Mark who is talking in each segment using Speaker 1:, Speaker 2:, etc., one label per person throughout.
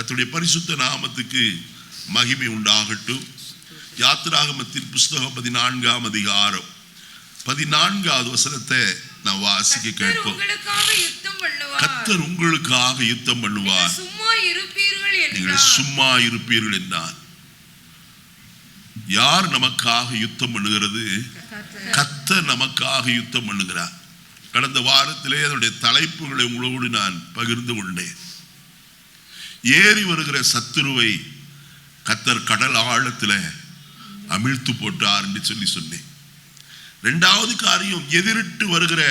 Speaker 1: கர்த்தருடைய பரிசுத்த நாமத்துக்கு மகிமை உண்டாகட்டும். யாத்திராகமத்தின் புஸ்தகம் 14ஆம் அதிகாரம் 14வது வசனத்தை நான் வாசிக்க கேட்போம். கர்த்தர் உங்களுக்காக யுத்தம் பண்ணுவார், நீங்கள் சும்மா இருப்பீர்கள் என்றார். யார் நமக்காக யுத்தம் பண்ணுகிறது? கர்த்தர் நமக்காக யுத்தம் பண்ணுகிறார். கடந்த வாரத்திலே அதனுடைய தலைப்புகளை உங்களோடு நான் பகிர்ந்து கொண்டேன். ஏறி வருகிற சத்துருவை கர்த்தர் கடல் ஆழத்தில் அமிழ்த்து போட்டார் என்று சொன்னேன். இரண்டாவது காரியம், எதிரிட்டு வருகிற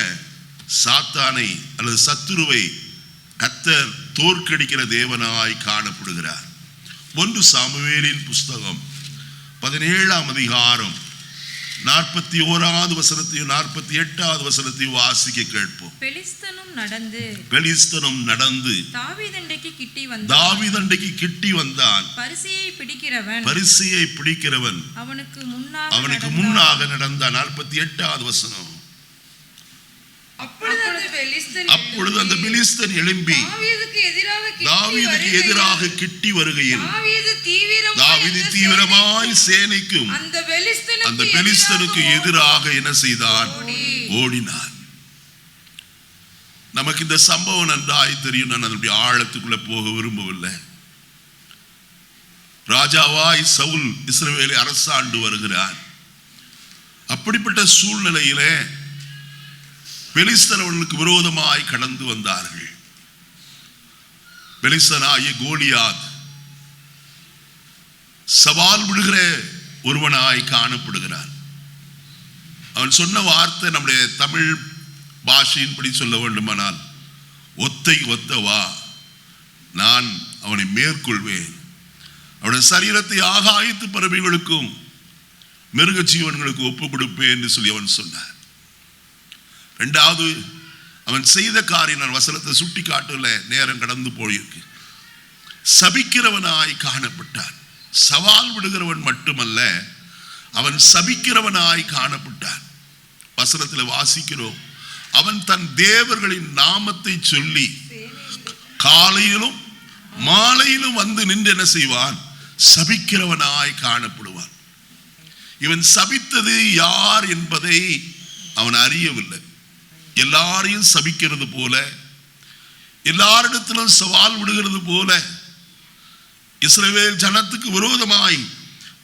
Speaker 1: சாத்தானை அல்லது சத்துருவை கர்த்தர் தோற்கடிக்கிற தேவனாய் காணப்படுகிறார். 1 சாமுவேலின் புஸ்தகம் 17ஆம் அதிகாரம் 41வது வசனத்தையும் 48வது வசனத்தையும் வாசிக்க கேட்போம். பெலிஸ்தனும் நடந்து தாவீதண்டைக்கு கிட்டி வந்தான். பரிசையை பிடிக்கிறவன் அவனுக்கு முன்னாக நடந்தான். 48வது வசனம். அப்பொழுது அந்த பெலிஸ்தன் எழும்பி தாவீதுக்கு எதிராக கிட்டி வருகையில் தாவீது தீவிரமாய் சேனைக்கும் அந்த பெலிஸ்தனுக்கு எதிராக என்ன செய்தான்? ஓடினான். நமக்கு இந்த சம்பவம் நன்றாய் தெரியும். நான் அதனுடைய ஆழத்துக்குள்ள போக விரும்பவில்லை. ராஜாவாய் சவுல் இஸ்ரவேலை அரசாண்டு வருகிறார். அப்படிப்பட்ட சூழ்நிலையிலே பெலிஸ்தர் அவர்களுக்கு விரோதமாய் கடந்து வந்தார்கள். பெலிஸ்தனாகிய கோலியாத் சவால் விடுகிற ஒருவனாய் காணப்படுகிறான். அவன் சொன்ன வார்த்தை நம்முடைய தமிழ் பாஷையின்படி சொல்ல வேண்டுமானால், ஒத்தவா, நான் அவனை மேற்கொள்வேன், அவனுடைய சரீரத்தை ஆகாயத்து பறவைகளுக்கும் மிருக ஜீவன்களுக்கு ஒப்பு கொடுப்பேன் என்று சொல்லி அவன் சொன்னான். இரண்டாவது, அவன் செய்த காரியம், நான் வசனத்தை சுட்டி காட்டல, நேரம் கடந்து போயிருக்கு. சபிக்கிறவனாய் காணப்பட்டான். சவால் விடுகிறவன் மட்டுமல்ல, அவன் சபிக்கிறவனாய் காணப்பட்டான். வசனத்தில் வாசிக்கிறோம், அவன் தன் தேவர்களின் நாமத்தை சொல்லி காலையிலும் மாலையிலும் வந்து நின்று என்ன செய்வான்? சபிக்கிறவனாய் காணப்படுவான். இவன் சபித்தது யார் என்பதை அவன் அறியவில்லை. எல்லாரையும் சபிக்கிறது போல, எல்லாரிடத்திலும் சவால் விடுகிறது போல இஸ்ரவேல் ஜனத்துக்கு விரோதமாய்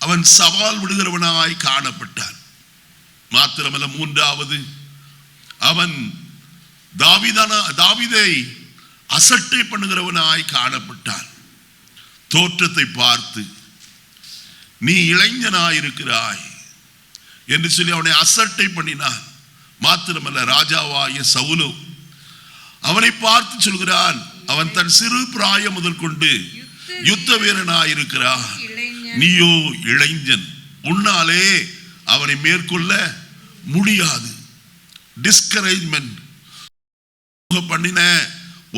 Speaker 1: அவன் சவால் விடுகிறவனாய் காணப்பட்டான். மாத்திரமல்ல, மூன்றாவது, அவன் தாவீதை அசட்டை பண்ணுகிறவனாய் காணப்பட்டான். தோற்றத்தை பார்த்து நீ இளைஞனாயிருக்கிறாய் என்று சொல்லி அவனை அசட்டை பண்ணினான். மாத்திரமல்ல, ராஜாவாகிய சவுலோ அவனை பார்த்து சொல்கிறான், அவன் தன் சிறு பிராயம் முதல் கொண்டு யுத்த வீரனாயிருக்கிறான், நீயோ இளைஞன், உன்னாலே அவனை மேற்கொள்ள முடியாது. டிஸ்கரேஜ்மெண்ட் பண்ணின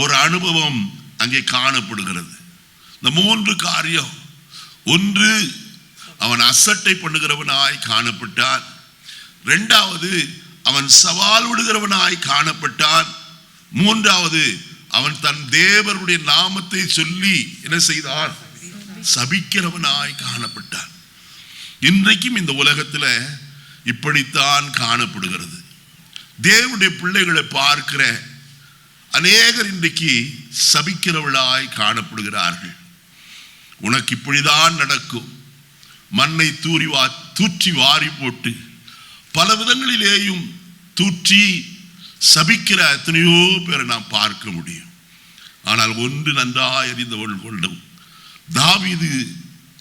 Speaker 1: ஒரு அனுபவம் அங்கே காணப்படுகிறது. இந்த 3 காரியம். ஒன்று, அவன் அசட்டை பண்ணுகிறவனாய் காணப்பட்டான். இரண்டாவது, அவன் சவால் விடுகிறவனாய் காணப்பட்டான். மூன்றாவது, அவன் தன் தேவருடைய நாமத்தை சொல்லி என்ன செய்தான்? சபிக்கிறவனாய் காணப்பட்டான். இன்றைக்கும் இந்த உலகத்தில் இப்படித்தான் காணப்படுகிறது. தேவனுடைய பிள்ளைகளை பார்க்கிற அநேகர் இன்றைக்கு சபிக்கிறவளாய் காணப்படுகிறார்கள். உனக்கு இப்படிதான் நடக்கும், மண்ணை தூற்றி வாரி போட்டு பல விதங்களிலேயும் தூற்றி சபிக்கிற எத்தனையோ பேரை நாம் பார்க்க முடியும். ஆனால் ஒன்று நன்றாய் அறிந்தவள் கொண்டும், தாவீது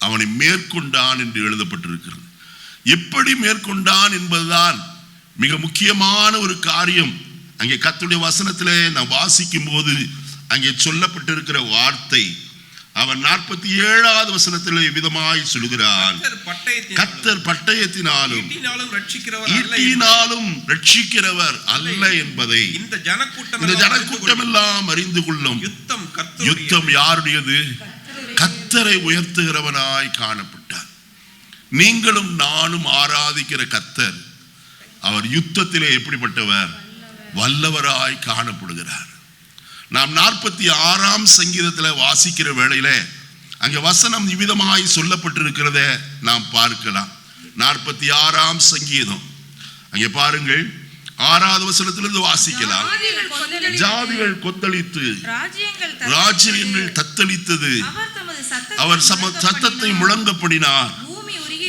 Speaker 1: அவனை மேற்கொண்டான் என்று எழுதப்பட்டிருக்கிறது. எப்படி மேற்கொண்டான் என்பதுதான் மிக முக்கியமான ஒரு காரியம். அங்கே கர்த்தருடைய வசனத்திலே நான் வாசிக்கும் போது அங்கே சொல்லப்பட்டிருக்கிற வார்த்தை, அவன் 47வது வசனத்திலே விதமாய் சொல்கிறான், கர்த்தர் பட்டயத்தினாலும் ஈட்டினாலும் ரட்சிக்கிறவர் அல்ல என்பதை இந்த ஜனக்கூட்டம் எல்லாம் அறிந்து கொள்ளும். யுத்தம் யாருடையது? கர்த்தரை உயர்த்துகிறவனாய் காணப்பட்டார். நீங்களும் நானும் ஆராதிக்கிற கர்த்தர், அவர் யுத்தத்திலே எப்படிப்பட்டவர்? வல்லவராய் காணப்படுகிறார். நாம் 46ஆம் சங்கீதத்தில் வாசிக்கிற வேளையில அங்கே வசனம் இவ்விதமாய் சொல்லப்பட்டிருக்கிறத நாம் பார்க்கலாம். 46ஆம் சங்கீதம் அங்கே பாருங்கள், 6வது வசனத்திலிருந்து வாசிக்கலாம். ஜாதிகள் கொந்தளித்து ராஜ்யங்கள் தத்தளித்தது, அவர் சத்தத்தை முழங்கப்படினார்,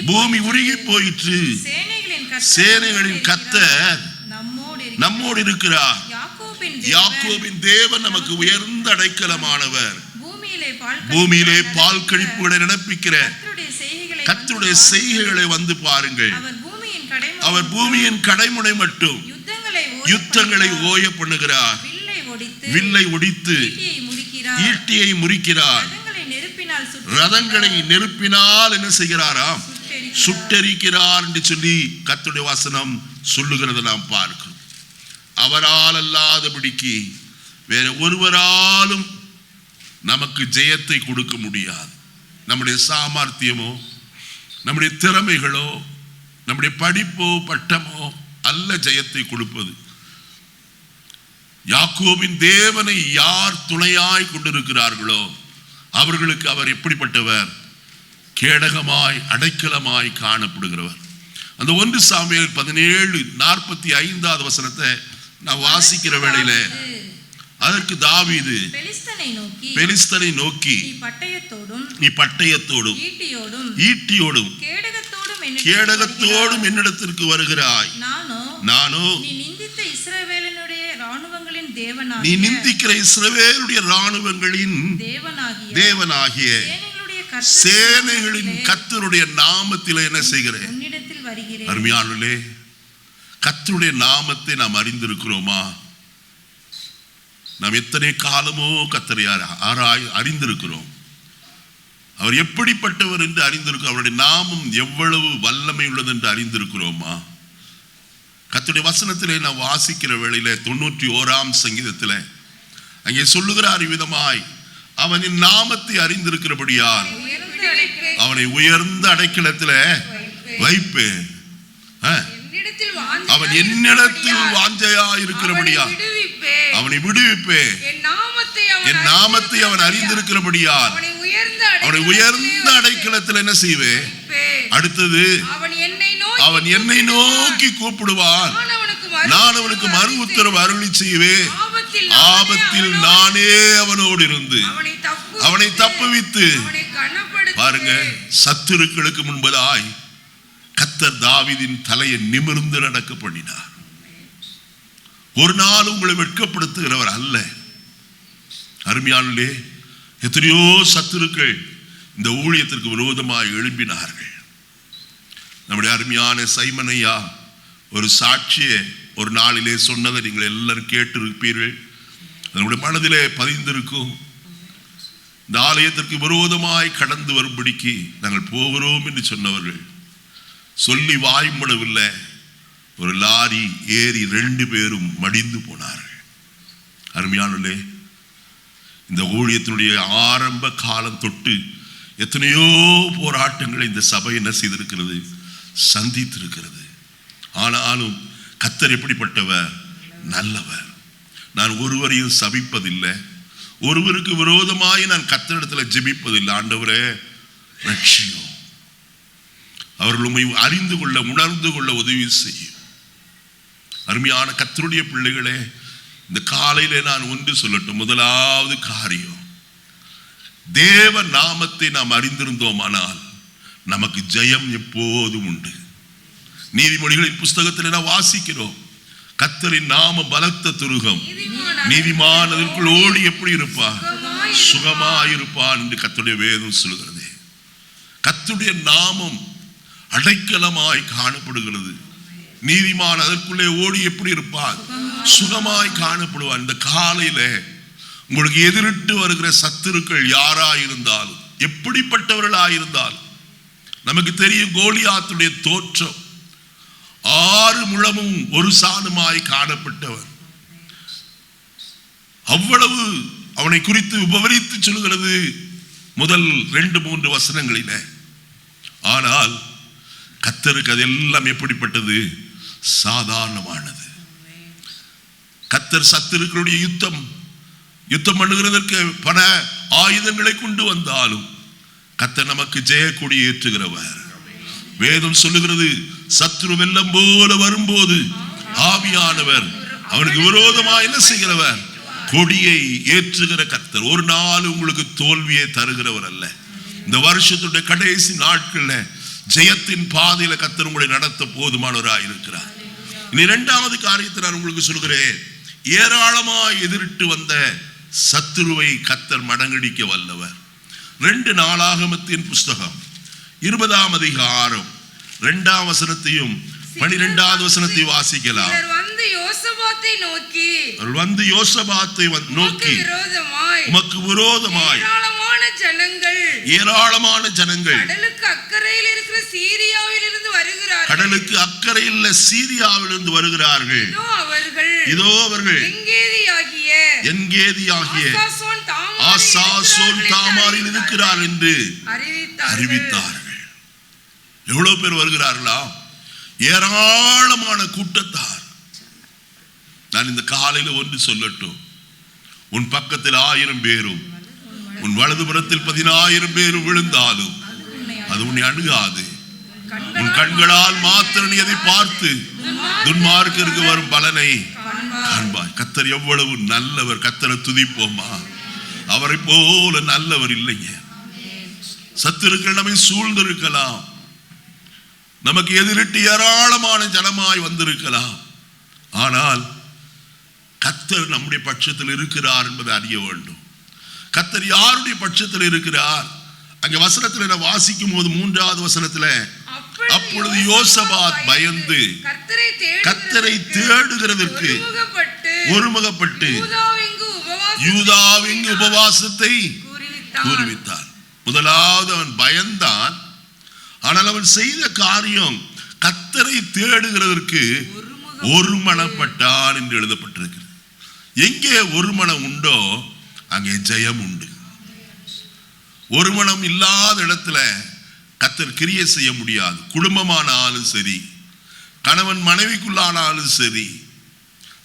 Speaker 1: பூமி உருகி போயிற்று. சேனைகளின் கர்த்தர் நம்மோடு இருக்கிறார். யாக்கோபின் தேவன் நமக்கு உயர்ந்த அடைக்கலமானவர். பூமியிலே பால் கழிப்புகளை நினைப்பிக்கிற கர்த்தருடைய செய்கைகளை வந்து பாருங்கள். அவர் பூமியின் கடைமுனை மட்டும் யுத்தங்களை ஓய பண்ணுகிறார். வில்லை ஒடித்து ஈட்டியை முறிக்கிறார். ரதங்களை நெருப்பினால் என்ன செய்கிறாராம்? சுட்டெரிக்கிறார் என்று சொல்லி கர்த்தருடைய வசனம் சொல்லுகிறது நாம் பார்க்கிறோம். அவரால் அல்லாதபடிக்கு வேற ஒருவராலும் நமக்கு ஜெயத்தை கொடுக்க முடியாது. நம்முடைய சாமர்த்தியமோ நம்முடைய திறமைகளோ நம்முடைய படிப்போ பட்டமோ அல்ல ஜெயத்தை கொடுப்பது. யாக்கோபின் தேவனை யார் துணையாய் கொண்டிருக்கிறார்களோ அவர்களுக்கு அவர் எப்படிப்பட்டவர்? கேடகமாய் அடைக்கலமாய் காணப்படுகிறவர். அந்த 1 சாமுவேல் 17:45 வசனத்தை நான் வாசிக்கிற வேளையில அதற்கு தாவீது பெலிஸ்தனை நோக்கி நீ பட்டயத்தோடும் ஈட்டியோடும் கேடகத்தோடும் என்னிடத்திற்கு வருகிறாய். நானோ நீ நிந்திக்கிற இஸ்ரவேலுடைய ராணுவங்களின் தேவனாகிய சேனைகளின் கர்த்தருடைய நாமத்தில் என்ன செய்கிறேன்? அருமையானவர்களே, கர்த்தருடைய நாமத்தை நாம் அறிந்திருக்கிறோமா? நாம் எத்தனை காலமோ கர்த்தரை அறிந்திருக்கிறோம். அவர் எப்படிப்பட்டவர் என்று அறிந்திருக்கிறோம். அவருடைய நாமம் எவ்வளவு வல்லமை உள்ளது என்று அறிந்திருக்கிறோமா? கர்த்தருடைய வசனத்திலே நான் வாசிக்கிற வேளையில 91ஆம் சங்கீதத்தில் அங்கே சொல்லுகிறார் விதமாய், அவனின் நாமத்தை அறிந்திருக்கிறபடியால் அவனை உயர்ந்த அடைக்கலத்தில் வைப்பேன். அவன் என்னிடத்தில் வாஞ்சையா இருக்கிறபடியால் அவனை விடுவிப்பேன். என் நாமத்தை அவன் அறிந்திருக்கிறபடியால் அவனை உயர்ந்த அடைக்கலத்தில் என்ன செய்வேன்? அடுத்தது, அவன் என்னை நோக்கி கூப்பிடுவான், நான் அவனுக்கு மறு உத்தரவு அருளி செய்வேன். ஆபத்தில் நானே அவனோடு இருந்து அவனை தப்புவித்து. பாருங்க, சத்துருக்களுக்கு முன்பதாய் கர்த்தர் தாவீதின் தலையை நிமிர்ந்து நடக்க பண்ணினார். ஒரு நாள் உங்களை வெட்கப்படுத்துகிறவர் அல்ல. அருமையானே, எத்தனையோ சத்துருக்கள் இந்த ஊழியத்திற்கு விரோதமாக எழும்பினார்கள். நம்முடைய அருமையான சைமன் ஐயா ஒரு சாட்சியை ஒரு நாளிலே சொன்னதை நீங்கள் எல்லாரும் கேட்டிருப்பீர்கள். நம்முடைய மனதிலே பதிந்திருக்கும். இந்த ஆலயத்திற்கு விரோதமாய் கடந்து வரும்படிக்கு நாங்கள் போகிறோம் என்று சொன்னவர்கள் சொல்லி வாய்மூடவில்லை. ஒரு லாரி ஏறி 2 பேரும் மடிந்து போனார்கள். அருமையானே, இந்த ஊழியத்தினுடைய ஆரம்ப காலம் தொட்டு எத்தனையோ போராட்டங்களை இந்த சபை என்ன செய்திருக்கிறது? சந்தித்திருக்கிறது. ஆனாலும் கர்த்தர் எப்படிப்பட்டவர்? நல்லவர். நான் ஒருவரையும் சபிப்பதில்லை, ஒருவருக்கு விரோதமாய் நான் கர்த்தரிடத்தில் ஜெபிப்பதில்லை. ஆண்டவரே ரட்சியும், அவர்கள் உம்மை அறிந்து கொள்ள உணர்ந்து கொள்ள உதவி செய்யும். அருமையான கர்த்தருடைய பிள்ளைகளே, இந்த காலையிலே நான் ஒன்று சொல்லட்டும். முதலாவது காரியம், தேவ நாமத்தை நாம் அறிந்திருந்தோமானால் நமக்கு ஜெயம் எப்போதும் உண்டு. நீதிமொழிகளின் புஸ்தகத்தில் நான் வாசிக்கிறோம், கர்த்தரின் நாம பலத்த துருகம், நீதிமான் அதற்குள் ஓடி எப்படி இருப்பான்? சுகமாயிருப்பான் என்று கர்த்தருடைய வேதம் சொல்கிறது. கர்த்தருடைய நாமம் அடைக்கலமாய் காணப்படுகிறது. நீதிமான் அதற்குள்ளே ஓடி எப்படி இருப்பான்? சுகமாய் காணப்படுவான். இந்த காலையில உங்களுக்கு எதிரிட்டு வருகிற சத்துருக்கள் யாராயிருந்தாலும், எப்படிப்பட்டவர்களாயிருந்தாலும், நமக்கு தெரியும் கோலியாத்துடைய தோற்றம் 6 முழமும் 1 சாணுமாய் காணப்பட்டவர். அவ்வளவு அவனை குறித்து விவரித்து சொல்கிறது முதல் 2-3 வசனங்களில. ஆனால் கர்த்தருக்கு அதெல்லாம் எப்படிப்பட்டது? சாதாரணமானது. கர்த்தர் சத்துருக்களுடைய யுத்தம் பண்ணுகிறதற்கு பல ஆயுதங்களை கொண்டு வந்தாலும் கர்த்தர் நமக்கு ஜெயக்கொடி ஏற்றுகிறவர். வேதம் சொல்லுகிறது, சத்துரு வெள்ளம் போல வரும்போது ஆவியானவர் அவனுக்கு விரோதமாக என்ன செய்கிறவர்? கொடியை ஏற்றுகிற கர்த்தர். ஒரு நாள் உங்களுக்கு தோல்வியை தருகிறவர் அல்ல. இந்த வருஷத்துடைய கடைசி நாட்கள்ல ஜெயத்தின் பாதையில கர்த்தர் உங்களை நடத்த போதுமானவராக இருக்கிறார். இனி இரண்டாவது காரியத்தை நான் உங்களுக்கு சொல்கிறேன். ஏராளமாய் எதிரிட்டு வந்த சத்துருவை கர்த்தர் மடங்கடிக்க வல்லவர். 2 நாளாகமத்தின் புஸ்தகம் 20ஆம் அதிகாரம் 2ஆம் வசனத்தையும் 12வது வசனத்தையும் வாசிக்கலாம். வந்து யோசபாத்தை நோக்கி உமக்கு விரோதமாய் ஏராளமான ஜனங்கள் கடலுக்கு அக்கறையில் இருக்கிற சீரியாவிலிருந்து வருகிறார்கள். இதோ அவர்கள் எங்கேதியாகிய ஆசாசோன் தாமாரில் இருக்கிறார் என்று அறிவித்தார்கள். எவ்வளவு பேர் வருகிறார்களா? ஏராளமான கூட்டத்தார். நான் இந்த காலையில ஒன்று சொல்லட்டும். உன் பக்கத்தில் 1000 பேரும் உன் வலதுபுறத்தில் 10,000 பேரும் விழுந்தாலும் அது உன்னை அணுகாது. உன் கண்களால் மாத்திரம் நீ அதை பார்த்து துன்மார்க்கருக்கு வரும் பலனை காண்பாய். கர்த்தர் எவ்வளவு நல்லவர். கர்த்தரை துதிப்போமா? அவரை போல நல்லவர் இல்லைங்க. சத்துருக்கள் நம்மை சூழ்ந்திருக்கலாம், நமக்கு எதிரிட்டு ஏராளமான ஜனமாய் வந்திருக்கலாம். ஆனால் கர்த்தர் நம்முடைய பட்சத்தில் இருக்கிறார் என்பதை அறிய வேண்டும். கர்த்தர் யாருடைய பட்சத்தில் இருக்கிறார்? அங்க வசனத்துல நான் வாசிக்கும் போது 3வது வசனத்துல, அப்பொழுது யோசபாத் பயந்து கர்த்தரை தேடுகிறதற்கு ஒருமுகப்பட்டு யூதாவெங்கு உபவாசத்தை கூறுவித்தார். முதலாவது அவன் பயந்தான். ஆனால் அவன் செய்த காரியம் கர்த்தரை தேடுகிறதற்கு ஒருமனப்பட்டான் என்று எழுதப்பட்டிருக்கிறது. எங்கே ஒரு மனம் உண்டோ அங்கே ஜெயம் உண்டு. ஒரு மனம் இல்லாத இடத்துல கர்த்தர் கிரியை செய்ய முடியாது. குடும்பமானாலும் சரி, கணவன் மனைவிக்குள்ளானாலும் சரி,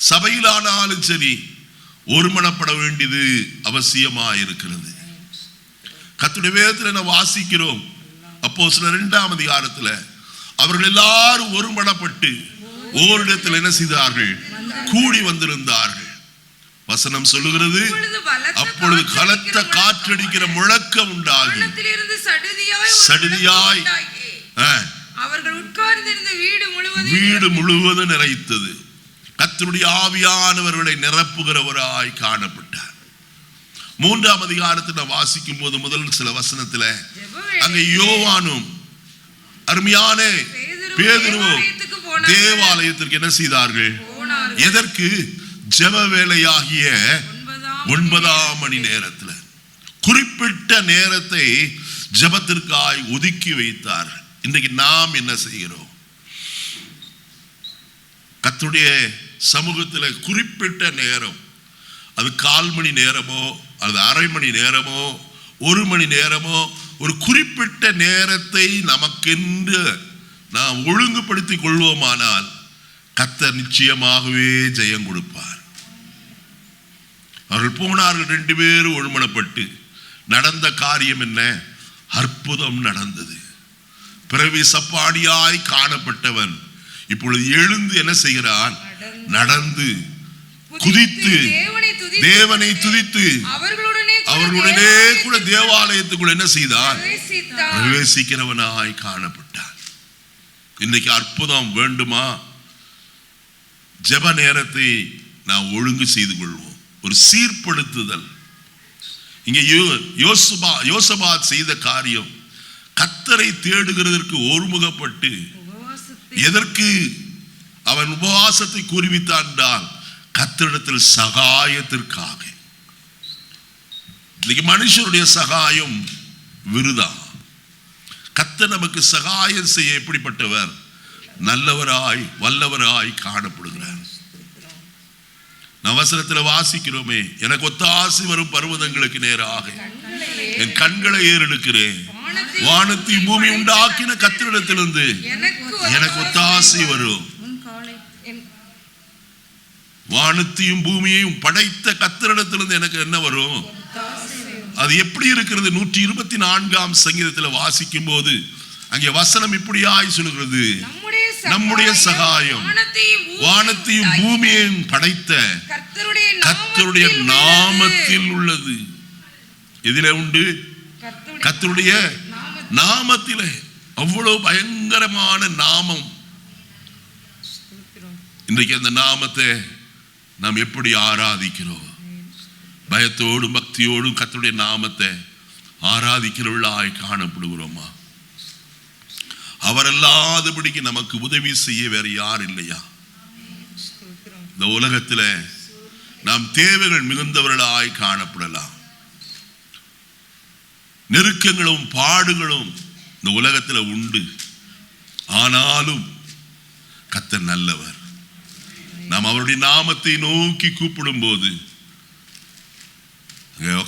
Speaker 1: சபையிலானாலும் சரி, ஒருமனப்பட வேண்டியது அவசியமாயிருக்கிறது. கர்த்தருடைய வேதத்தில் நான் வாசிக்கிறோம். அப்போஸ்தலர் 2ஆம் அதிகாரத்தில் அவர்கள் எல்லாரும் ஒருமனப்பட்டு ஓரிடத்தில் என்ன செய்தார்கள்? கூடி வந்திருந்தார்கள். வசனம் சொல்லுகிறது, அப்பொழுது கலத்த காற்றடிக்கிற முழக்கம் உண்டாகி சடுதியாய் அவர்கள் உட்கார்ந்திருந்த வீடு முழுவதும் நிறைத்தது. கர்த்தருடைய ஆவியானவர்களை நிரப்புகிறவராய் காணப்பட்டார். 3ஆம் அதிகாரத்தில் வாசிக்கும் போது முதல் சில வசனத்துல அங்க யோவானும் அருமையான பேதுருவும் தேவாலயத்திற்கு என்ன செய்தார்கள்? எதற்கு? ஜெப வேளையாகிய 9ஆம் மணி நேரத்தில் குறிப்பிட்ட நேரத்தை ஜெபத்திற்காய் ஒதுக்கி வைத்தார். இன்றைக்கு நாம் என்ன செய்கிறோம்? கர்த்தருடைய சமூகத்தில் குறிப்பிட்ட நேரம், அது 1/4 மணி நேரமோ அல்லது அரை மணி நேரமோ 1 மணி நேரமோ, ஒரு குறிப்பிட்ட நேரத்தை நமக்கென்று நாம் ஒழுங்குபடுத்திக் கொள்வோமானால் கர்த்தர் நிச்சயமாகவே ஜெயம் கொடுப்பார். அவர்கள் போனார்கள், 2 பேரும் ஒழுமனப்பட்டு. நடந்த காரியம் என்ன? அற்புதம் நடந்தது. பிறவி சப்பாடியாய் காணப்பட்டவன் இப்பொழுது எழுந்து என்ன செய்கிறான்? நடந்து குதித்து தேவனை துதித்து அவர்களுடனே கூட தேவாலயத்துக்குள்ள என்ன செய்தான்? பிரவேசிக்கிறவனாய் காணப்பட்டான். இன்னைக்கு அற்புதம் வேண்டுமா? ஜெப நேரத்தை நாம் ஒழுங்கு செய்து கொள்வோம். ஒரு சீர்படுத்துதல். இங்கே யோசபாத் செய்த காரியம் கர்த்தரை தேடுகிறதற்கு ஒருமுகப்பட்டு. எதற்கு அவன் உபவாசத்தை கூறுவித்தான் என்றால் கர்த்தரிடத்தில் சகாயத்திற்காக. இன்னைக்கு மனுஷருடைய சகாயம் விருதா. கர்த்தர் நமக்கு சகாயம் செய்ய எப்படிப்பட்டவர்? நல்லவராய் வல்லவராய் காணப்படுகிறார். அவசரத்தில் வாசிக்கிறோமே, எனக்கு ஒத்தாசி வரும் பர்வதங்களுக்கு நேராக என் கண்களை ஏறெடுக்கிறேன். வானத்தையும் பூமி உண்டாக்கின கர்த்தரிடத்திலிருந்து எனக்கு ஒத்தாசி வரும். வானத்தையும் பூமியையும் படைத்த கர்த்தரிடத்திலிருந்து எனக்கு என்ன வரும்? அது எப்படி இருக்கிறது? 124ஆம் சங்கீதத்தில் வாசிக்கும் போது அங்கே வசனம் இப்படியாய் சொல்கிறது, நம்முடைய சகாயம் வானத்தையும் பூமியையும் படைத்த கர்த்தருடைய நாமத்தில் உள்ளது. எதிலே உண்டு? கர்த்தருடைய நாமத்திலே. அவ்வளவு பயங்கரமான நாமம். இன்றைக்கு அந்த நாமத்தை நாம் எப்படி ஆராதிக்கிறோம்? பயத்தோடும் பக்தியோடும் கர்த்தருடைய நாமத்தை ஆராதிக்கிறவர்களாய் காணப்படுகிறோமா? அவரல்லாதபடிக்கு நமக்கு உதவி செய்ய வேற யார் இல்லையா? இந்த உலகத்தில் நாம் தேவைகள் மிகுந்தவர்களாய் காணப்படலாம். நெருக்கங்களும் பாடுகளும் இந்த உலகத்தில் உண்டு. ஆனாலும் கர்த்தர் நல்லவர். நாம் அவருடைய நாமத்தை நோக்கி கூப்பிடும் போது,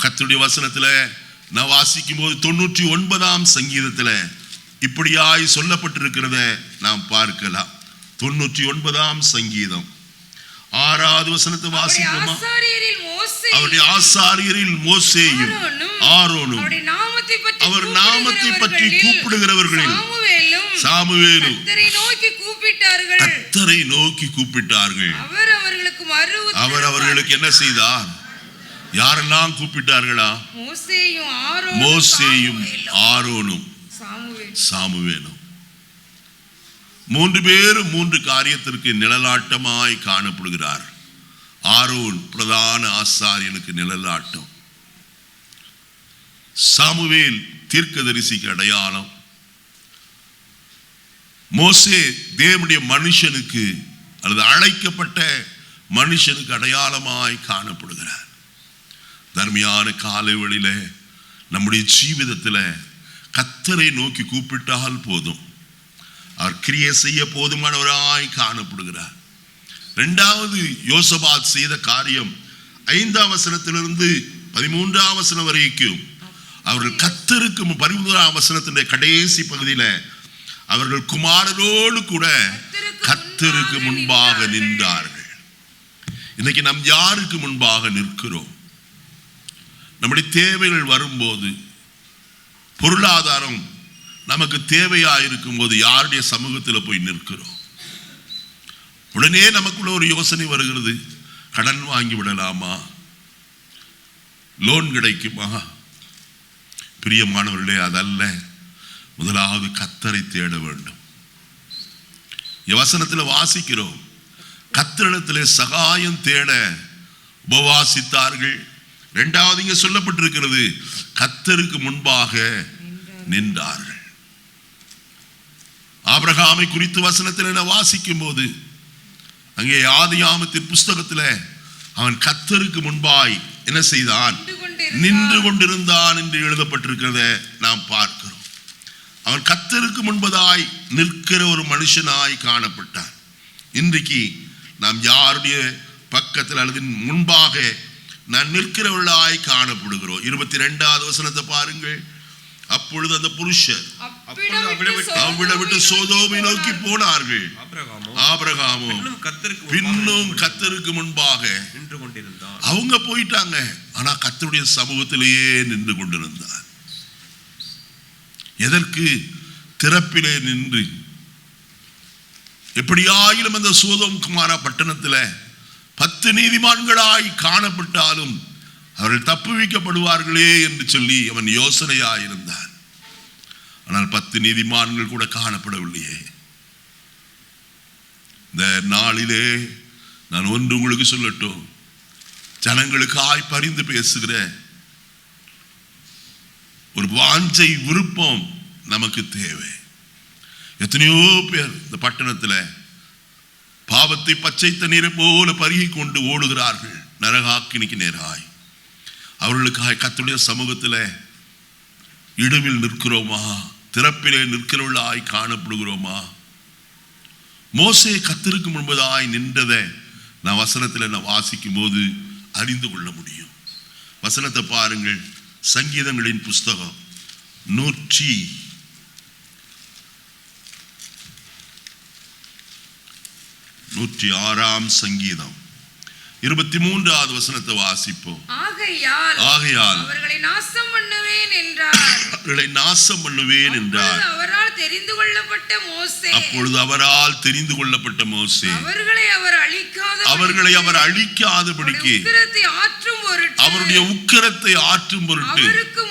Speaker 1: கர்த்தருடைய வசனத்துல நான் வாசிக்கும் போது 99ஆம் சங்கீதத்தில் இப்படியாய் சொல்லப்பட்டிருக்கிறத நாம் பார்க்கலாம். 99ஆம் சங்கீதம் 6வது வசனத்தை வாசிப்போமா? அவருடைய ஆசாரியரில் மோசேயும் ஆரோனும் அவர் நாமத்தை பற்றி கூப்பிடுகிறவர்களில் சாமுவேலும் கர்த்தரை நோக்கி கூப்பிட்டார்கள். அவர் அவர்களுக்கு என்ன செய்தார்? யாரெல்லாம் கூப்பிட்டார்களா? மோசேயும் ஆரோனும் சாமுவேலும். 3 பேரும் 3 காரியத்திற்கு நிழலாட்டமாய் காணப்படுகிறார். ஆரோன் பிரதான ஆசாரியனுக்கு நிழலாட்டம், சாமுவேல் தீர்க்கதரிசிக்கு அடையாளம், மோசே தேவனுடைய மனுஷனுக்கு அல்லது அழைக்கப்பட்ட மனுஷனுக்கு அடையாளமாய் காணப்படுகிறார். தர்மியான காலைவெளியில நம்முடைய ஜீவிதத்தில் கர்த்தரை நோக்கி கூப்பிட்டால் போதும், அவர் கிரியை செய்ய போதுமானவராய் காணப்படுகிறார். 2வது யோசபாத் செய்த காரியம் 5ஆம் வசனத்திலிருந்து 13ஆம் வசனம் வரைக்கும் அவர்கள் கர்த்தருக்கு 13ஆம் வசனத்தின் கடைசி பகுதியில் அவர்கள் குமாரரோடு கூட கர்த்தருக்கு முன்பாக நின்றார்கள். இன்னைக்கு நாம் யாருக்கு முன்பாக நிற்கிறோம்? நம்முடைய தேவைகள் வரும்போது, பொருளாதாரம் நமக்கு தேவையாயிருக்கும் போது யாருடைய சமூகத்தில் போய் நிற்கிறோம்? உடனே நமக்குள்ள ஒரு யோசனை வருகிறது, கடன் வாங்கி விடலாமா, லோன் கிடைக்குமா? பிரியமானவர்களே, அதல்ல. முதலாவது கர்த்தரை தேட வேண்டும். வசனத்தில் வாசிக்கிறோம், கர்த்தரிடத்திலே சகாயம் தேட உபவாசித்தார்கள். 2வது இங்க சொல்லப்பட்டிருக்கிறது, கர்த்தருக்கு முன்பாக நின்றார்கள். ஆபிரகாமை குறித்து வசனத்தில் வாசிக்கும் போது அங்கே ஆதியாகமத்தின் புஸ்தகத்தில் அவன் கர்த்தருக்கு முன்பாய் என்ன செய்தான்? நின்று கொண்டிருந்தான் என்று எழுதப்பட்டிருக்கிறத நாம் பார்க்கிறோம். அவன் கர்த்தருக்கு முன்பதாய் நிற்கிற ஒரு மனுஷனாய் காணப்பட்டான். இன்றைக்கு நாம் யாருடைய பக்கத்தில் அல்லது முன்பாக நான் நிற்கிறவர்களாய் காணப்படுகிறோம்? 22வது வசனத்தை பாருங்கள். அப்பொழுது அந்த புருஷர் அவ்விடம் விட்டு சோதோமை நோக்கி போனார்கள். ஆபிரகாமும் பின்னும் கர்த்தருக்கு முன்பாக நின்று கொண்டிருந்தார். அவங்க போயிட்டாங்க, ஆனா கர்த்தருடைய சமூகத்திலேயே நின்று கொண்டிருந்தார். எதற்கு? திறப்பிலே நின்று. எப்படியாயிலும் அந்த சோதோம் குமாரா பட்டணத்தில் 10 நீதிமான்களாய் காணப்பட்டாலும் அவர்கள் தப்புவிக்கப்படுவார்களே என்று சொல்லி அவன் யோசனையாயிருந்தான். ஆனால் 10 நீதிமான்கள் கூட காணப்படவில்லையே. இந்த நாளிலே நான் ஒன்று உங்களுக்கு சொல்லட்டும், ஜனங்களுக்காய் பரிந்து பேசுகிற ஒரு வாஞ்சை விருப்பம் நமக்கு தேவை. எத்தனையோ பேர் இந்த பட்டணத்தில் பாவத்தை பச்சை தண்ணீரை போல பருகி கொண்டு ஓடுகிறார்கள் நரகாக்கினிக்கு நேராய். அவர்களுக்காக கர்த்தருடைய சமூகத்தில் இடுவில் நிற்கிறோமா? திறப்பிலே நிற்கிறவர்களாய் காணப்படுகிறோமா? மோசே கர்த்தருக்கு முன்பதாய் நின்றதை நான் வசனத்தில் நான் வாசிக்கும் போது அறிந்து கொள்ள முடியும். வசனத்தை பாருங்கள். சங்கீதங்களின் புஸ்தகம் 106ஆம் சங்கீதம் 23வது வசனத்தை வாசிப்போம்.
Speaker 2: ஆகையால்
Speaker 1: அவர்களை
Speaker 2: நாசம் பண்ணுவேன் என்றார்.
Speaker 1: அவர்களை நாசம் பண்ணுவேன் என்றார்.
Speaker 2: அவரால் தெரிந்து கொள்ளப்பட்ட மோசே,
Speaker 1: அப்பொழுது அவரால் தெரிந்து கொள்ளப்பட்ட மோசே
Speaker 2: அவர்களை அவர் அழிக்காதபடிக்கு
Speaker 1: அவருடைய உக்கிரத்தை ஆற்றும் பொருட்டு அவருக்கு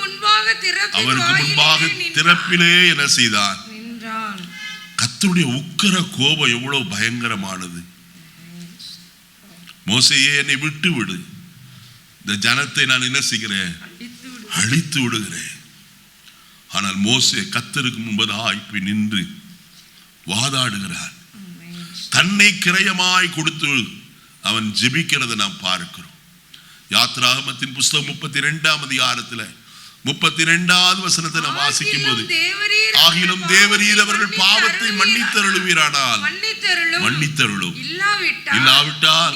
Speaker 1: முன்பாக திறப்பிலே என்ன செய்தார்? கர்த்தருடைய உக்கிர கோபம் எவ்வளவு பயங்கரமானது. மோசேயே, என்னை விட்டு விடு, இந்த ஜனத்தை நான் என்ன செய்கிறேன்? அழித்து விடுகிறேன். ஆனால் மோசே கர்த்தருக்கு முன்பதாய் போய் நின்று வாதாடுகிறார். தன்னை கிரயமாய் கொடுத்து அவன் ஜெபிக்கிறதை நாம் பார்க்கிறோம். யாத்ராகமத்தின் புஸ்தகம் 32ஆம் அதிகாரத்தில் 32வது வசனத்தை நாம் வாசிக்கும் போது, ஆகிலும் தேவரீர் அவர்கள் பாவத்தை மன்னித்தருளுவீரானால் மன்னித்தருளும், இல்லாவிட்டால்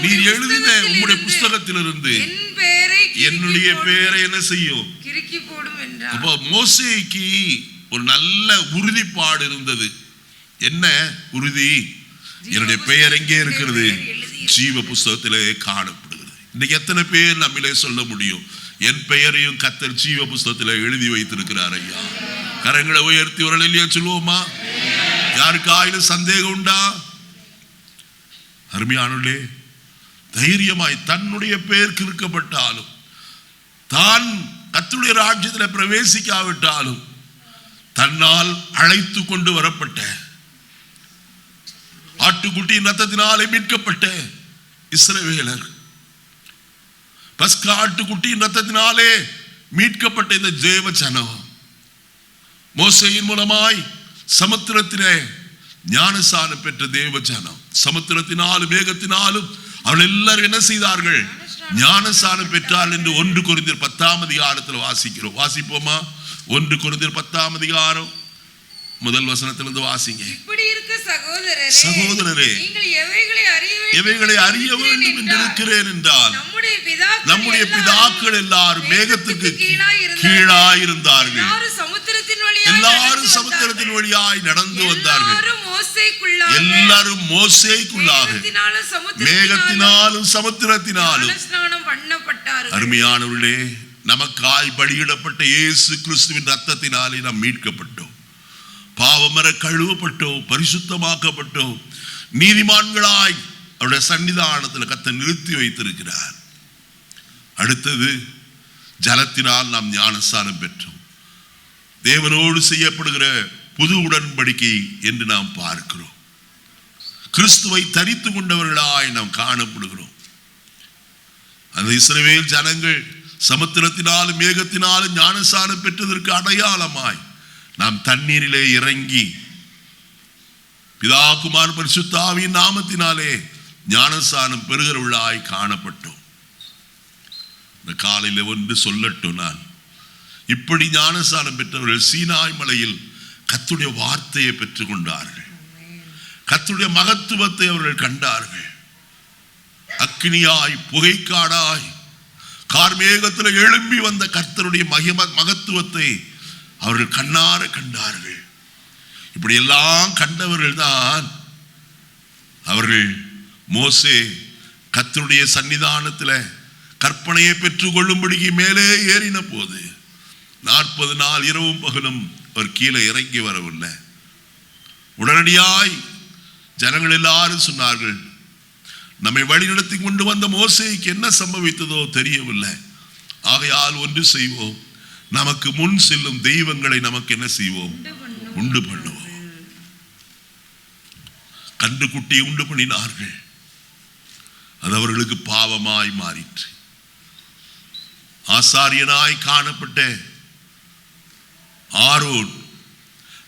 Speaker 1: நீர் எழுதின உம்முடைய புஸ்தகத்திலிருந்து என்னுடைய பெயரை என்ன செய்யும்? அப்போ மோசேக்கு ஒரு நல்ல உறுதிப்பாடு இருந்தது. என்ன உறுதி? என்னுடைய பெயர் எங்கே இருக்கிறது? ஜீவ புஸ்தகத்திலே காணப்படுகிறது. இன்னைக்கு எத்தனை பேர் நம்மளே சொல்ல முடியும், என் பெயரையும் கர்த்தர் ஜீவ புஸ்தகத்தில் எழுதி வைத்திருக்கிறார் ஐயா? கரங்களை உயர்த்தி ஒரு இல்லையா சொல்லுவோமா? யாருக்காயிலும் சந்தேகம் உண்டா? அருமையானே, தைரியமாய் தன்னுடைய பெயர் கிறுக்கப்பட்டாலும், தான் கர்த்தருடைய ராஜ்யத்தில் பிரவேசிக்காவிட்டாலும், தன்னால் அழைத்து கொண்டு வரப்பட்ட ஆட்டுக்குட்டியின் ரத்தத்தினாலே மீட்கப்பட்ட இஸ்ரவேலர், பஸ்கா ஆட்டுக்குட்டியின் ரத்தத்தினாலே மீட்கப்பட்ட இந்த தேவ ஜனம், மோசேயின் மூலமாய் சமுத்திரத்திலே ஞானஸ்நானம் பெற்ற தேவ ஜனம், சமுத்திரத்தினாலும் மேகத்தினாலும் அவர்கள் எல்லாரும் என்ன செய்தார்கள்? ஞானஸ்நானம் பெற்றார்கள் என்று 1 கொரிந்தியர் 10ஆம் அதிகாரத்தில் வாசிக்கிறோம். வாசிப்போமா? 1 கொரிந்தியர் 10ஆம் அதிகாரம் முதல் வசனத்திலிருந்து வாசிங்க.
Speaker 2: இப்படி இருக்க
Speaker 1: சகோதரரே,
Speaker 2: நீங்கள்
Speaker 1: எவைகளை அறிய வேண்டும் என்று இருக்கிறேன் என்றால், நம்முடைய பிதாக்கள் எல்லாரும் மேகத்துக்கு கீழாயிருந்தார்கள், எல்லாரும் சமுத்திரத்தின் வழியாய் நடந்து வந்தார்கள், எல்லாரும் மோசேக்குள்ளாக மேகத்தினாலும் சமுத்திரத்தினாலும். அருமையானவர்களே, நமக்காய் பலியிடப்பட்ட இயேசு கிறிஸ்துவின் ரத்தத்தினாலே நாம் மீட்கப்பட்டோம், பாவமர கழுவப்பட்டோம், பரிசுத்தமாக்கப்பட்டோம், நீதிமான்களாய் அவருடைய சன்னிதானத்தில் கர்த்தர் நிறுத்தி வைத்திருக்கிறார். அடுத்தது, ஜலத்தினால் நாம் ஞானஸ்நானம் பெற்றோம். தேவனோடு செய்யப்படுகிற புது உடன்படிக்கை என்று நாம் பார்க்கிறோம். கிறிஸ்துவை தரித்து கொண்டவர்களாய் நாம் காணப்படுகிறோம். அந்த இஸ்ரவேல் ஜனங்கள் சமுத்திரத்தினாலும் மேகத்தினாலும் ஞானஸ்நானம் பெற்றதற்கு அடையாளமாய் நாம் தண்ணீரிலே இறங்கி பிதா குமார் பரிசுத்த ஆவியின் நாமத்தினாலே ஞானஸ்நானம் பெறுகிறவர்களாய் காணப்பட்டோம். இந்த காலையில் ஒன்று சொல்லட்டும், நான் இப்படி ஞானஸ்நானம் பெற்றவர்கள் சீனாய் மலையில் கர்த்தருடைய வார்த்தையை பெற்றுக் கொண்டார்கள். கர்த்தருடைய மகத்துவத்தை அவர்கள் கண்டார்கள். அக்கினியாய் புகைக்காடாய் கார்மேகத்தில் எழும்பி வந்த கர்த்தருடைய மகத்துவத்தை அவர்கள் கண்ணார கண்டார்கள். இப்படி எல்லாம் கண்டவர்கள் தான் அவர்கள் மோசே கர்த்தருடைய சன்னிதானத்தில் கற்பனையை பெற்றுக் கொள்ளும்படிக்கு மேலே ஏறின போது 40 நாள் இரவும் பகலும் அவர் கீழே இறங்கி வரவில்லை. உடனடியாய் ஜனங்கள் எல்லாரும் சொன்னார்கள், நம்மை வழிநடத்தி கொண்டு வந்த மோசேக்கு என்ன சம்பவித்ததோ தெரியவில்லை, ஆகையால் ஒன்று செய்வோம், நமக்கு முன் செல்லும் தெய்வங்களை நமக்கு என்ன செய்வோம்? உண்டு பண்ணுவோம். கன்று குட்டியை உண்டு பண்ணினார்கள். அது அவர்களுக்கு பாவமாய் மாறிற்று. ஆசாரியனாய் காணப்பட்ட ஆரோன்,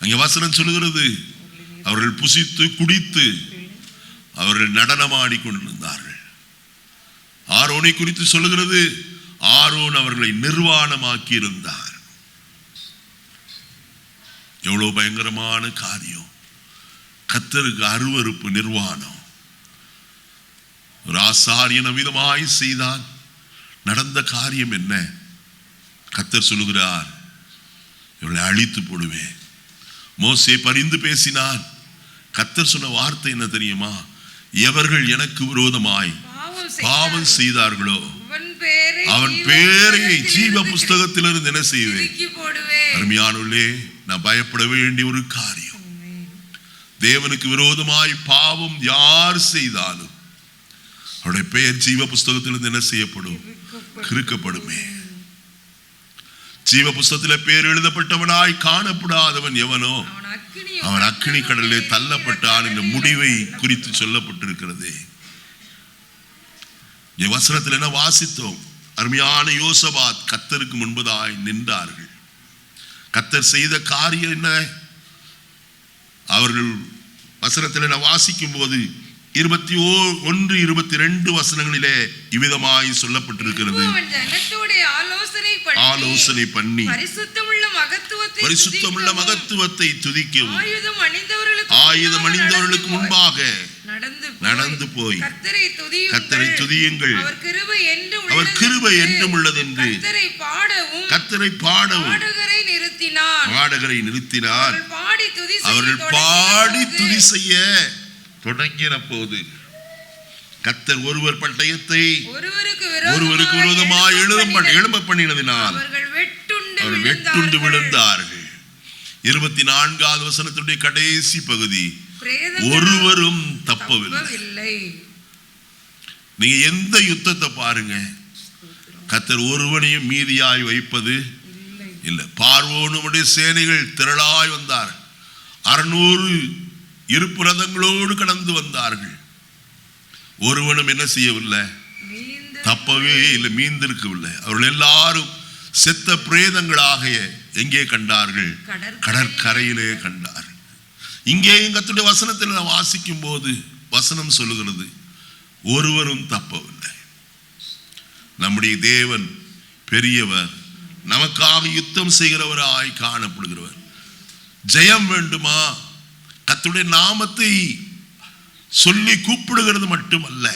Speaker 1: அங்கே வசனம் சொல்லுகிறது, அவர்கள் புசித்து குடித்து அவர்கள் நடனமாடி கொண்டிருந்தார்கள். ஆரோனை குறித்து சொல்லுகிறது, ஆரோன் அவர்களை நிர்வாணமாக்கி இருந்தார். எவ்வளவு பயங்கரமான காரியம்! கர்த்தருக்கு அருவருப்பு, நிர்வாணம். ஒரு ஆசாரியன் விதமாய் செய்தான். நடந்த காரியம் என்ன? கர்த்தர் சொல்லுகிறார், இவளை அழித்து போடுவேன். மோசே பரிந்து பேசினான். கர்த்தர் சொன்ன வார்த்தை என்ன தெரியுமா? எவர்கள் எனக்கு விரோதமாய் பாவம் செய்தார்களோ அவன் பேரை ஜீவ புஸ்தகத்திலிருந்து என்ன செய்வேன்?
Speaker 2: திருக்கி போடுவேன்.
Speaker 1: அருமையானவர்களே, நான் பயப்பட வேண்டிய ஒரு காரியம், தேவனுக்கு விரோதமாய் பாவம் யார் செய்தாலும் அவருடைய பெயர் ஜீவ புஸ்தகத்திலிருந்து என்ன செய்யப்படும்? கிறுக்கப்படுமே. ஜீவ புஸ்தகத்தில் பேர் எழுதப்பட்டவனாய் காணப்படாதவன் எவனோ அவன் அக்கினி கடலிலே தள்ளப்பட்டான் என்ற முடிவை குறித்து சொல்லப்பட்டிருக்கிறது. வசனத்தில் என்ன வாசித்தோம்? அருமையான யோசபாத் கர்த்தருக்கு முன்பதாய் நின்றார்கள். கர்த்தர் செய்த காரியம் என்ன? அவர்கள் வசனத்தில் என்ன வாசிக்கும் போது 21, 22 வசனங்களிலே இவ்விதமாய் சொல்லப்பட்டிருக்கிறது. ஆலோசனை பண்ணி பரிசுத்தமுள்ள மகத்துவத்தை துதிக்கவும் ஆயுதம் அணிந்தவர்களுக்கு முன்பாக நடந்து போய் கர்த்தரை துதியுங்கள், அவர் கிருபை என்றும் உள்ளது என்று கர்த்தரை பாடவும் பாடகரை நிறுத்தினார். அவர்கள் பாடி துதி செய்ய தொடங்கின போது கர்த்தர் ஒருவர் பட்டயத்தை ஒருவருக்கு விரோதமாய் எழும்ப பண்ணினதினால் அவர்கள் வெட்டுண்டு விழுந்தார்கள். 24வது வசனத்துடைய கடைசி பகுதி, ஒருவரும் தப்பவில்லை. நீங்க எந்த யுத்தத்தை பாருங்க, கர்த்தர் ஒருவனையும் மீதியாய் வைப்பது இல்லை. பார்வோனுடைய சேனைகள் திரளாய் வந்தார். 600 இருப்பு ரதங்களோடு கடந்து வந்தார்கள். ஒருவனும் என்ன செய்யவில்லை? தப்பவே இல்லை, மீந்திருக்கவில்லை. அவர்கள் எல்லாரும் செத்த பிரேதங்களாக எங்கே கண்டார்கள்? கடற்கரையிலே கண்டார்கள். இங்கே கர்த்தருடைய வசனத்தில் வாசிக்கும் போது வசனம் சொல்லுகிறது, ஒருவரும் தப்பவில்லை. நம்முடைய தேவன் பெரியவர், நமக்காக யுத்தம் செய்கிறவராய் காணப்படுகிறவர். ஜெயம் வேண்டுமா? கர்த்தருடைய நாமத்தை சொல்லி கூப்பிடுகிறது மட்டுமல்ல,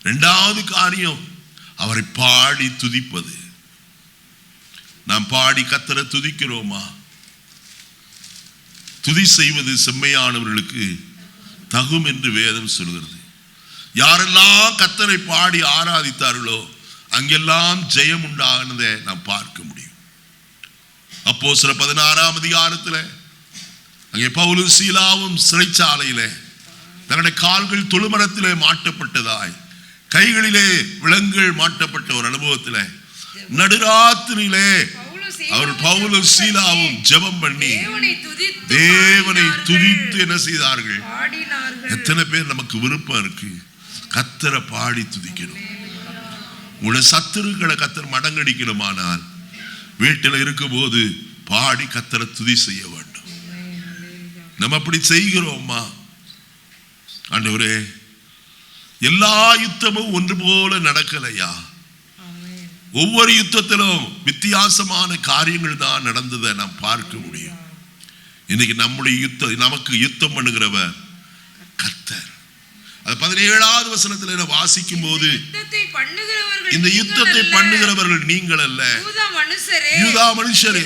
Speaker 1: இரண்டாவது காரியம் அவரை பாடி துதிப்பது. நாம் பாடி கர்த்தரை துதிக்கிறோமா? துதி செய்வது செம்மையானவர்களுக்கு தகும் என்று வேதம் சொல்கிறது. யாரெல்லாம் கர்த்தரை பாடி ஆராதித்தார்களோ அங்கெல்லாம் ஜெயம் உண்டானதை நாம் பார்க்க முடியும். அப்போஸ்தலர் 16ஆம் அதிகாரத்தில் அங்கே பவுலும் சீலாவும் சிறைச்சாலையிலே தங்களுடைய கால்கள் தொழுமரத்திலே மாட்டப்பட்டதாய், கைகளிலே விலங்குகள் மாட்டப்பட்ட ஒரு அனுபவத்தில் நடுராத்திரியிலே அவர் பவுலும் சீலாவும் ஜெபம் பண்ணி தேவனை துதித்து என்ன செய்தார்கள்? எத்தனை பேர் நமக்கு விருப்பம் இருக்கு கர்த்தரை பாடி துதிக்கணும்? உங்களுடைய சத்துருக்களை கர்த்தர் மடங்கடிக்கணுமானால் வீட்டில் இருக்கும் போது பாடி கர்த்தரை துதி செய்ய வேண்டும். நம்ம அப்படி செய்கிறோமா? ஆண்டவரே, எல்லா யுத்தமும் ஒன்று போல நடக்கலையா? ஒவ்வொரு யுத்தத்திலும் வித்தியாசமான காரியங்கள் தான் நடந்ததை நாம் பார்க்க முடியும். இன்னைக்கு நம்முடைய நமக்கு யுத்தம் பண்ணுகிறவர் கர்த்தர். அது 17வது வசனத்தில் வாசிக்கும் போது, இந்த யுத்தத்தை பண்ணுகிறவர்கள் நீங்கள் அல்ல, யூதா மனுஷரே,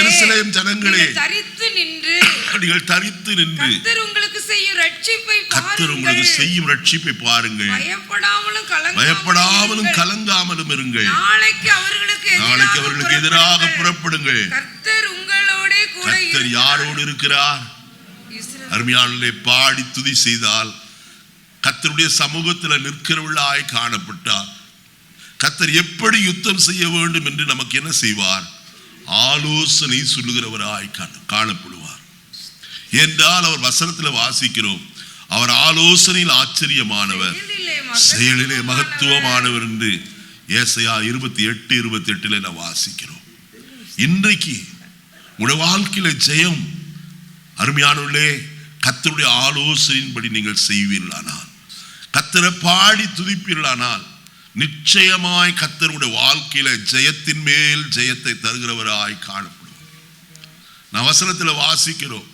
Speaker 1: எருசலேம் ஜனங்களே, நீங்கள் தரித்து நின்று கர்த்தர் உங்களுக்கு செய்யும் ரட்சிப்பை பாருங்கள். பயப்படாமலும் கலங்காமலும் இருங்கள். நாளைக்கு அவர்களுக்கு எதிராக புறப்படுங்கள். கர்த்தர் யாரோடு இருக்கிறார்? அருமையானவர்களே, பாடி துதி செய்தால் கர்த்தருடைய சமூகத்தில் நிற்கிறவர்களாய் காணப்பட்டார். கர்த்தர் எப்படி யுத்தம் செய்ய வேண்டும் என்று நமக்கு என்ன செய்வார்? ஆலோசனை சொல்லுகிறவராய் காணப்படுவார். என்றால் அவர் வசனத்தில் வாசிக்கிறோம், அவர் ஆலோசனையில் ஆச்சரியமானவர், செயலிலே மகத்துவமானவர் என்று ஏசாயா 28:28 நான் வாசிக்கிறோம். இன்றைக்கு உடைய வாழ்க்கையில ஜெயம் அருமையானவர்களே, கர்த்தருடைய ஆலோசனையின்படி நீங்கள் செய்வீர்களானால், கர்த்தரை பாடி துதிப்பீர்களானால், நிச்சயமாய் கர்த்தருடைய வாழ்க்கையில ஜெயத்தின் மேல் ஜெயத்தை தருகிறவராய் காணப்படுவார். நான் வசனத்தில் வாசிக்கிறோம்,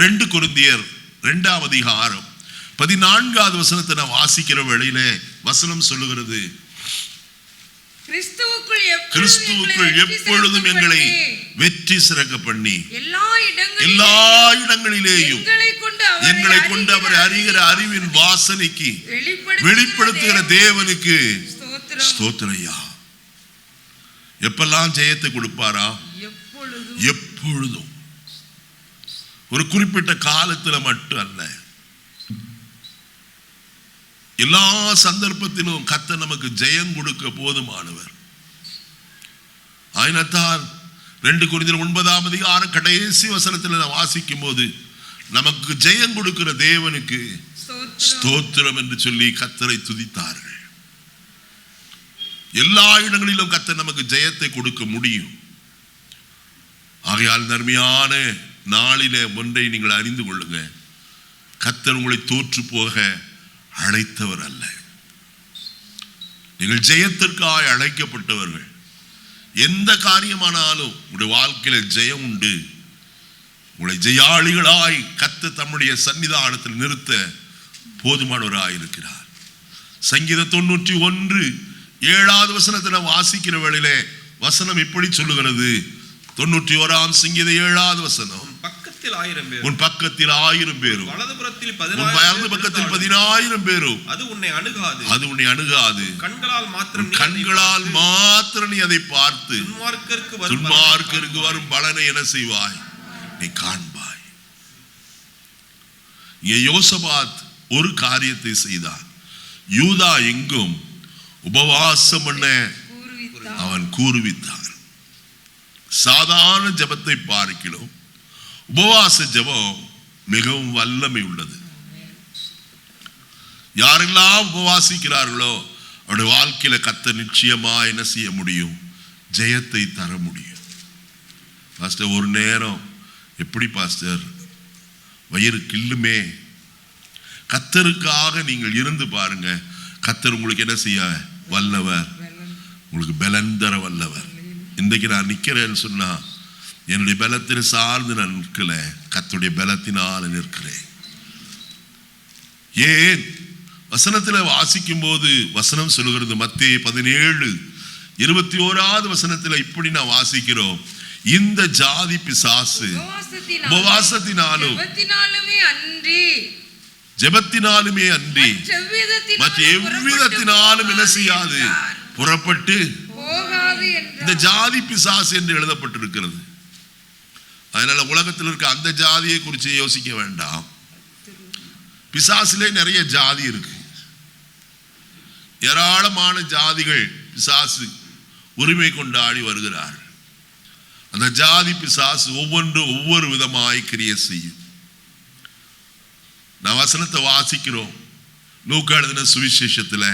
Speaker 1: 2 கொரிந்தியர் 2ஆம் அதிகாரம் 14வது வசனத்தை நான் வாசிக்கிற வேளையிலே வசனம் சொல்லுகிறது, கிறிஸ்துவுக்குள் எப்பொழுதும் எங்களை வெற்றி சிறக்க பண்ணி எல்லா இடங்களிலேயும் எங்களை கொண்டு அவரை அறிகிற அறிவின் வாசனைக்கு வெளிப்படுத்துகிற தேவனுக்கு ஸ்தோத்திரம். எப்பெல்லாம் ஜெயத்தை கொடுப்பாரா? எப்பொழுதும். ஒரு குறிப்பிட்ட காலத்துல மட்டும் அல்ல, எல்லா சந்தர்ப்பத்திலும் கர்த்தர் நமக்கு ஜெயம் கொடுக்க போதுமானவர். ஆயினத்தால் 2 கொரிந்தியர் 9 கடைசி வசனத்தில் வாசிக்கும் போது நமக்கு ஜெயம் கொடுக்கிற தேவனுக்கு ஸ்தோத்திரம் என்று சொல்லி கர்த்தரை துதித்தார்கள். எல்லா இடங்களிலும் கர்த்தர் நமக்கு ஜெயத்தை கொடுக்க முடியும். ஆகையால் நன்மையான நாளிலே ஒன்றை நீங்கள் அறிந்து கொள்ளுங்க, கர்த்தர் உங்களை தோற்று போக அழைத்தவர் அல்ல. நீங்கள் ஜெயத்திற்காக அழைக்கப்பட்டவர்கள். எந்த காரியமானாலும் உங்களுடைய வாழ்க்கையில ஜெயம் உண்டு. உங்களை ஜெயாளிகளாய் கர்த்தர் தம்முடைய சன்னிதானத்தில் நிறுத்த போதுமானவராய் இருக்கிறார். சங்கீதம் 91 வசனத்தில் வாசிக்கிற வேளையிலே வசனம் இப்படி சொல்லுகிறது. 91 சங்கீதம் 7 வசனம். உன் பக்கத்தில் 1000 பேரும் வலது பக்கத்தில் 10000 பேரும் அது உன்னை அணுகாது. கண்களால் மாத்திரம் நீ அதை பார்த்து துன்மார்க்கருக்கு வரும் பலனை என்ன செய்வாய்? நீ காண்பாய். இங்கே யோசபாத் ஒரு காரியத்தை செய்தான். யூதா எங்கும் உபவாசம் பண்ண அவன் கூறுவித்தான். சாதாரண ஜெபத்தை பார்க்கிறோம், உபவாச ஜெபம் மிகவும் வல்லமை உள்ளது. யாரெல்லாம் உபவாசிக்கிறார்களோ அவருடைய வாழ்க்கையில கர்த்தர் நிச்சயமா என்ன செய்ய முடியும்? ஜெயத்தை தர முடியும். பாஸ்டர், ஒரு நேரம் எப்படி பாஸ்டர் வயிறு கில்லுமே? கர்த்தருக்காக நீங்கள் இருந்து பாருங்க, கர்த்தர் உங்களுக்கு என்ன செய்ய வல்லவர், உங்களுக்கு பலன் தர வல்லவர். இன்றைக்கு நான் நிற்கிறேன்னு சொன்னா என்னுடைய பலத்தின் சார்ந்து நான் நிற்கல, கர்த்தருடைய பலத்தினால் நிற்கிறேன். ஏன்? வசனத்தில் வாசிக்கும் போது வசனம் சொல்லுகிறது, மத்தேயு 17:21 வசனத்தில் இப்படி நான் வாசிக்கிறோம். இந்த ஜாதி பிசாசு உபவாசத்தினாலும் ஜெபத்தினாலுமே அன்றி மற்ற எவ்விதத்தினாலும் என்ன செய்யாது, புறப்பட்டு இந்த ஜாதி பிசாசு என்று எழுதப்பட்டிருக்கிறது. அதனால உலகத்தில் இருக்க அந்த ஜாதியை குறித்து யோசிக்க வேண்டாம். பிசாசிலே நிறைய ஜாதி இருக்கு, ஏராளமான ஜாதிகள் பிசாசு உரிமை கொண்டாடி வருகிறார். அந்த ஜாதி பிசாசு ஒவ்வொரு விதமாய் கிரியை செய்யும். நான் வசனத்தை வாசிக்கிறோம். லூக்கா எழுதின சுவிசேஷத்தில்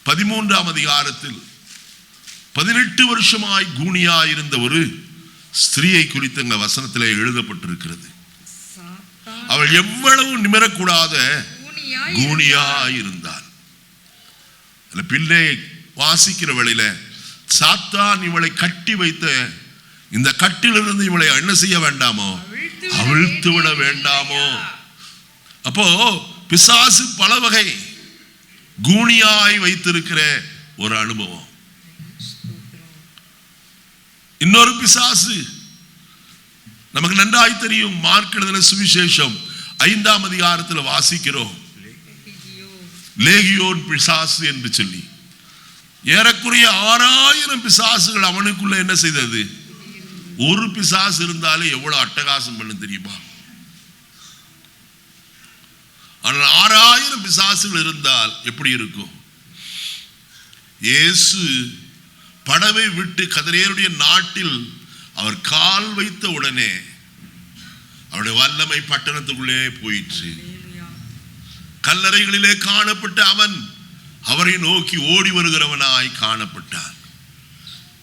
Speaker 1: 13ஆம் அதிகாரத்தில் 18 வருஷமாய் கூனியாய் இருந்த ஒரு ஸ்திரீயை குறித்து அங்க வசனத்திலே எழுதப்பட்டிருக்கிறது. அவள் எவ்வளவு நிமிரக்கூடாத கூனியாய் இருந்தாள். பிள்ளை வாசிக்கிற வேளையில சாத்தான் இவளை கட்டி வைத்த இந்த கட்டிலிருந்து இவளை என்ன செய்ய வேண்டாமோ, அவிழ்த்து விட வேண்டாமோ. அப்போ பிசாசு பல வகை கூனியாய் வைத்திருக்கிற ஒரு அனுபவம். இன்னொரு பிசாசு நமக்கு நன்றாய் தெரியும். மார்க் எழுதின சுவிசேஷம் 5ஆம் அதிகாரத்தில் வாசிக்கிறோம், லேகியோன் பிசாசு என்று சொல்லி ஏறக்குறைய 6000 பிசாசுகள் அவனுக்குள்ள என்ன செய்தது. ஒரு பிசாசு இருந்தாலே எவ்வளவு அட்டகாசம் பண்ண தெரியுமா? ஆனால் 6000 பிசாசுகள் இருந்தால் எப்படி இருக்கும்? இயேசு படவை விட்டு கதரேயருடைய நாட்டில் அவர் கால் வைத்த உடனே அவருடைய வல்லமை பட்டணத்துக்குள்ளே போயிற்று. கல்லறைகளிலே காணப்பட்ட அவன் அவரை நோக்கி ஓடி வருகிறவனாய் காணப்பட்டான்.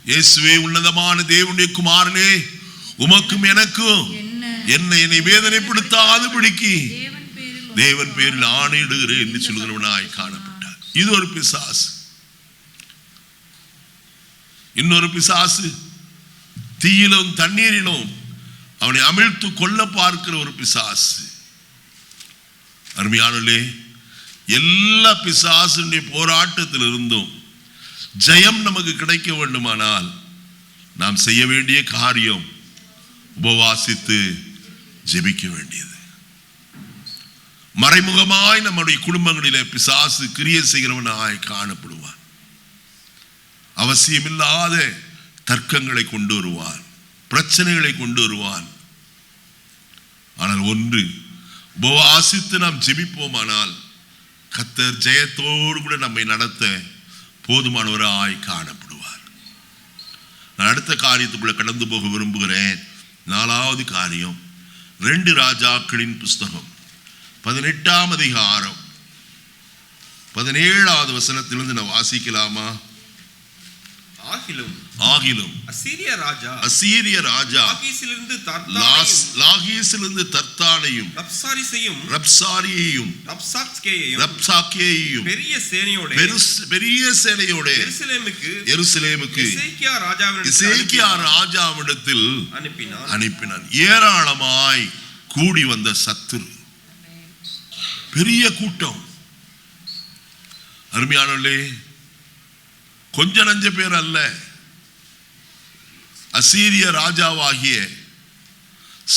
Speaker 1: இயேசுவே, உன்னதமான தேவனுடைய குமாரனே, உமக்கும் எனக்கும் என்னை வேதனைப்படுத்தாதபடிக்கு தேவன் பேரில் ஆணையிடுகிறேன் என்று சொல்கிறவனாய் காணப்பட்டான். இது ஒரு பிசாசு. இன்னொரு பிசாசு தீயிலும் தண்ணீரிலும் அவனை அமிழ்த்து கொல்ல பார்க்கிற ஒரு பிசாசு. அருமையானே, எல்லா பிசாசுடைய போராட்டத்தில் இருந்தும் ஜெயம் நமக்கு கிடைக்க வேண்டுமானால் நாம் செய்ய வேண்டிய காரியம் உபவாசித்து ஜெபிக்க வேண்டியது. மறைமுகமாய் நம்முடைய குடும்பங்களிலே பிசாசு கிரியை செய்கிறவனாய் காணப்படுவான். அவசியமில்லாத தர்க்கங்களை கொண்டு வருவான், பிரச்சனைகளை கொண்டு வருவான். ஆனால் ஒன்று, உபவாசித்து நாம் ஜெபிப்போமானால் கர்த்தர் ஜெயத்தோடு கூட நம்மை நடத்த போதுமானவராய் காணப்படுவார். நான் அடுத்த காரியத்துக்குள்ள கடந்து போக விரும்புகிறேன். 4வது காரியம், 2 ராஜாக்களின் புஸ்தகம் 18ஆம் அதிகாரம் 17வது வசனத்திலிருந்து நான் வாசிக்கலாமா? ஆகிலும் அசீரிய ராஜா லாகீசிலிருந்து தர்த்தானையும் ரப்சாரியையும் பெரிய சேனையோட எருசலேமுக்கு எசேக்கியா ராஜாவிடத்தில் அனுப்பினான். ஏராளமாய் கூடி வந்த சத்துரு, பெரிய கூட்டம். அருமையானவர்களே, கொஞ்ச நஞ்ச பேர் அல்ல. அசீரிய ராஜாவாகிய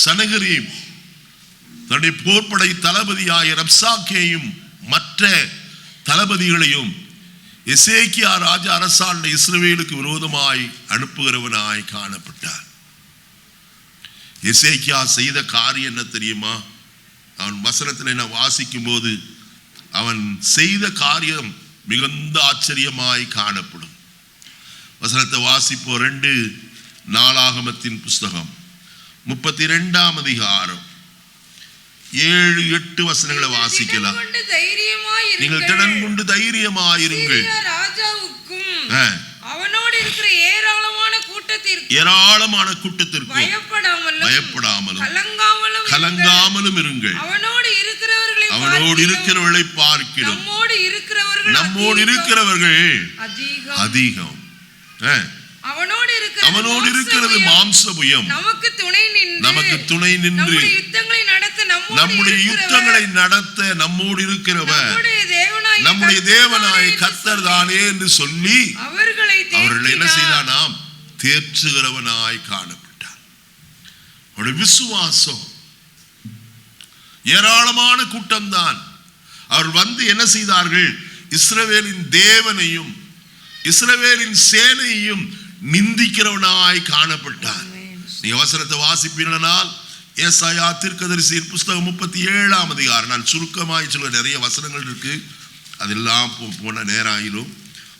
Speaker 1: சனகரீம் தன்னுடைய போர்ப்படை தளபதியாகிய ரப்சாக்கேயும் மற்ற தளபதிகளையும் எசேக்கியா ராஜா அரசாண்ட இஸ்ரவேலுக்கு விரோதமாய் அனுப்புகிறவனாய் காணப்பட்டார். எசேக்கியா செய்த காரியம் என்ன தெரியுமா? அவன் வசனத்தில் நான் வாசிக்கும் போது அவன் செய்த காரியம் மிகுந்த ஆச்சரியமாய் காணப்படும். வசனத்தை வாசிப்போம். 2 நாளாகமத்தின் புஸ்தகம் 32ஆம் அதிகாரம் 7-8 வசனங்களை வாசிக்கலாம். நீங்கள் திடன் கொண்டு தைரியமாயிருங்கள்.
Speaker 2: அவனோடு இருக்கிற
Speaker 1: ஏராளமான கூட்டத்திற்கு பயப்படாமலும் கலங்காமலும் இருங்கள். அவனோடு இருக்கிறவர்களை பார்க்கிறோம், நம்மோடு இருக்கிறவர்கள் அதிகம். அவனோடு இருக்கிறது மாம்சபுயம். நமக்கு துணை நின்று நம்முடைய யுத்தங்களை நடத்த நம்மோடு இருக்கிறவர் நம்முடைய தேவனாய் கர்த்தர் தானே என்று சொல்லி அவர்களை என்ன செய்தானாம்? தேற்றுகிறவனாய் காணப்பட்டார். அவருடைய விசுவாசம் ஏராளமான கூட்டம்தான். அவர் வந்து என்ன செய்தார்கள்? இஸ்ரவேலின் தேவனையும் இஸ்ரவேலின் சேனையையும் நிந்திக்கிறவனாய் காணப்பட்டார். நீ அவசரத்தை வாசிப்பீர்களால் ஏசாயா தீர்க்கதரிசியின் புஸ்தகம் 37ஆம் அதிகாரம், நான் சுருக்கமாய் சொல்ல நிறைய வசனங்கள் இருக்கு, அதெல்லாம் போன நேரம் ஆயிரும்.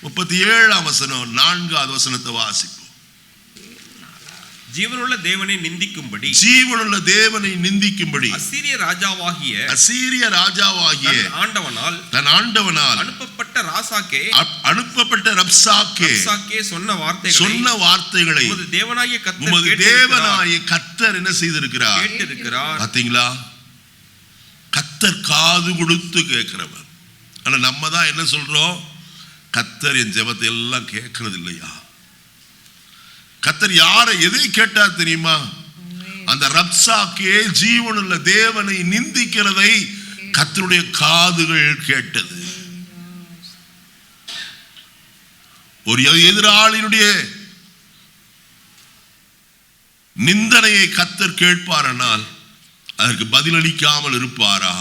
Speaker 1: 37ஆம் வசனம் 4வது வசனத்தை வாசிப்போம்.
Speaker 3: ஜீவனுள்ள தேவனை நிந்திக்கும்படி
Speaker 1: அசீரிய ராஜாவாகிய தன் ஆண்டவனால் அனுப்பப்பட்ட ரப்சாக்கே சொன்ன வார்த்தைகளை உமது தேவனாகிய கர்த்தர் என்ன செய்திருக்கிறார்? பாத்தீங்களா? கர்த்தர் காது கொடுத்து கேட்கிறவர். ஆனா நம்ம தான் என்ன சொல்றோம்? கர்த்தர் என் ஜெபத்தை எல்லாம் கேட்கறது இல்லையா? கர்த்தர் யாரை எதை கேட்டார் தெரியுமா? அந்த ரப்சாக்கே ஜீவனுள்ள தேவனை நிந்திக்கிறதை கர்த்தருடைய காதுகள் கேட்டது. ஒரு எதிராளியினுடைய நிந்தனையை கர்த்தர் கேட்பாரானால் அதற்கு பதிலளிக்காமல் இருப்பாரா?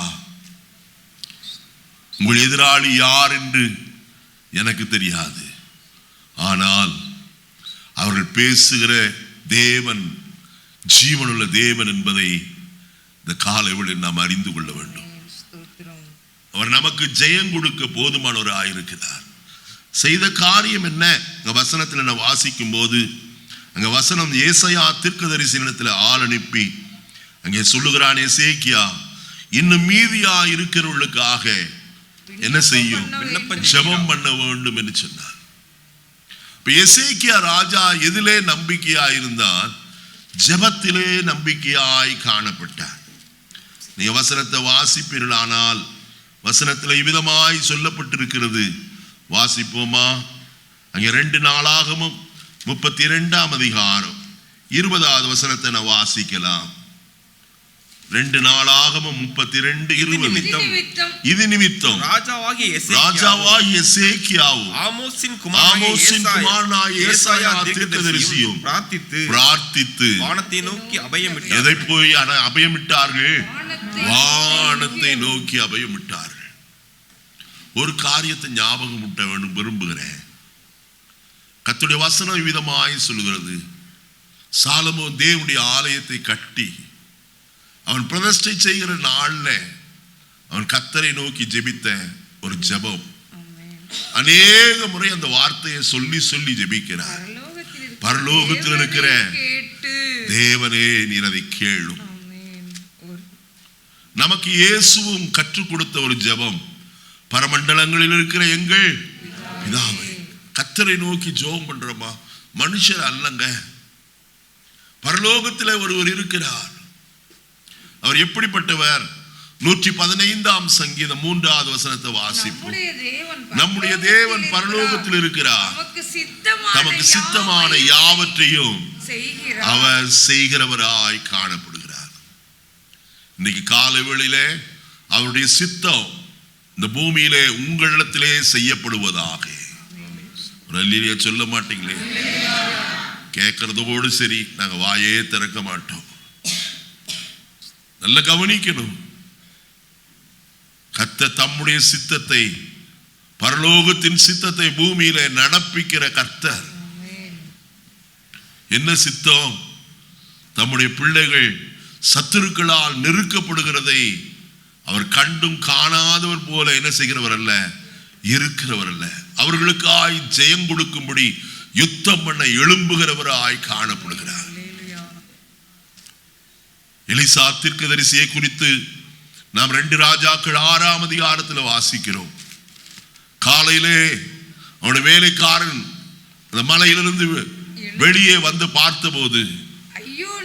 Speaker 1: உங்கள் எதிராளி யார் என்று எனக்கு தெரியாது, ஆனால் அவர்கள் பேசுகிற தேவன் ஜீவனுள்ள தேவன் என்பதை இந்த காலையில் நாம் அறிந்து கொள்ள வேண்டும். அவர் நமக்கு ஜெயம் கொடுக்க போதுமானவர் ஆயிருக்கிறார். செய்த காரியம் என்ன? வசனத்தில் நான் வாசிக்கும் போது அங்க வசனம் ஏசாயா தீர்க்கதரிசியினிடத்தில் ஆள் அனுப்பி அங்கே சொல்லுகிறான், எசேக்கியா இன்னும் மீதியா இருக்கிறவர்களுக்காக என்ன செய்யும்? ஜெபம் பண்ண வேண்டும் என்று சொன்னார். எசேக்கியா ராஜா எதிலே நம்பிக்கையா இருந்தால்? ஜெபத்திலே நம்பிக்கையாய் காணப்பட்டார். நீ வசனத்தை வாசிப்பீர்களானால் வசனத்தில் இவ்விதமாய் சொல்லப்பட்டிருக்கிறது. வாசிப்போமா? அங்கே 2 நாளாகமும் 32ஆம் அதிகாரம் 20வது வசனத்தை நான் வாசிக்கலாம். 2 நாளாகமும் 32:20. இது நிமித்தம் ராஜாவாகிய எசேக்கியாவும் ஆமோசின் குமாரனாகிய ஏசாயா தீர்க்கதரிசியும் பிரார்த்தித்து வானத்தை நோக்கி அபயமிட்டார்கள். எதை போய் அபயமிட்டார்கள்? வானத்தை நோக்கி அபயமிட்டார்கள். ஒரு காரியத்தை ஞாபகம் விட்ட வேண்டும் விரும்புகிறேன். கர்த்தருடைய வசனம் விதமாய் சொல்கிறது, சாலமோன் தேவனுடைய ஆலயத்தை கட்டி அவன் பிரதிஷ்டை செய்கிற நாள்ல அவன் கர்த்தரை நோக்கி ஜெபித்த ஒரு ஜெபம். அநேக முறை அந்த வார்த்தையை சொல்லி சொல்லி ஜெபிக்கிறார். பரலோகத்தில் இருக்கிற தேவனே நீர் அதை கேளும். நமக்கு இயேசுவும் கற்றுக் கொடுத்த ஒரு ஜெபம், பரமண்டலங்களில் இருக்கிற எங்கள் பிதாவே. கர்த்தரை நோக்கி ஜெபம் பண்றோமா? மனுஷர் அல்லங்க, பரலோகத்தில் ஒருவர் இருக்கிறார். அவர் எப்படிப்பட்டவர்? 115ஆம் சங்கீதம் 3வது வசனத்தை வாசிப்போம். நம்முடைய தேவன் பரலோகத்தில் இருக்கிறார், தமக்கு சித்தமான யாவற்றையும் அவர் செய்கிறவராய் காணப்படுகிறார். இன்னைக்கு காலை வேளையிலே அவருடைய சித்தம் இந்த பூமியிலே உங்களிடத்திலே செய்யப்படுவதாக. ஒரு அல்லேலூயா சொல்ல மாட்டீங்களே? கேட்கறதோடு சரி, நாங்க வாயே திறக்க மாட்டோம். நல்ல கவனிக்கணும். கர்த்தர் தம்முடைய சித்தத்தை, பரலோகத்தின் சித்தத்தை பூமியில நடப்பிக்கிற கர்த்தர். என்ன சித்தம்? தம்முடைய பிள்ளைகள் சத்துருக்களால் நெருக்கப்படுகிறதை அவர் கண்டும் காணாதவர் போல என்ன செய்கிறவர் அல்ல, இருக்கிறவர் அல்ல. அவர்களுக்காய் ஜெயம் கொடுக்கும்படி யுத்தம் பண்ண எழும்புகிறவராய் காணப்படுகிறார். எலிசா தீர்க்கதரிசியை குறித்து நாம் 2 ராஜாக்கள் 6ஆம் அதிகாரத்தில் வாசிக்கிறோம். காலையிலே அவனுடைய வேலைக்காரன் அந்த மலையிலிருந்து வெளியே வந்து பார்த்தபோது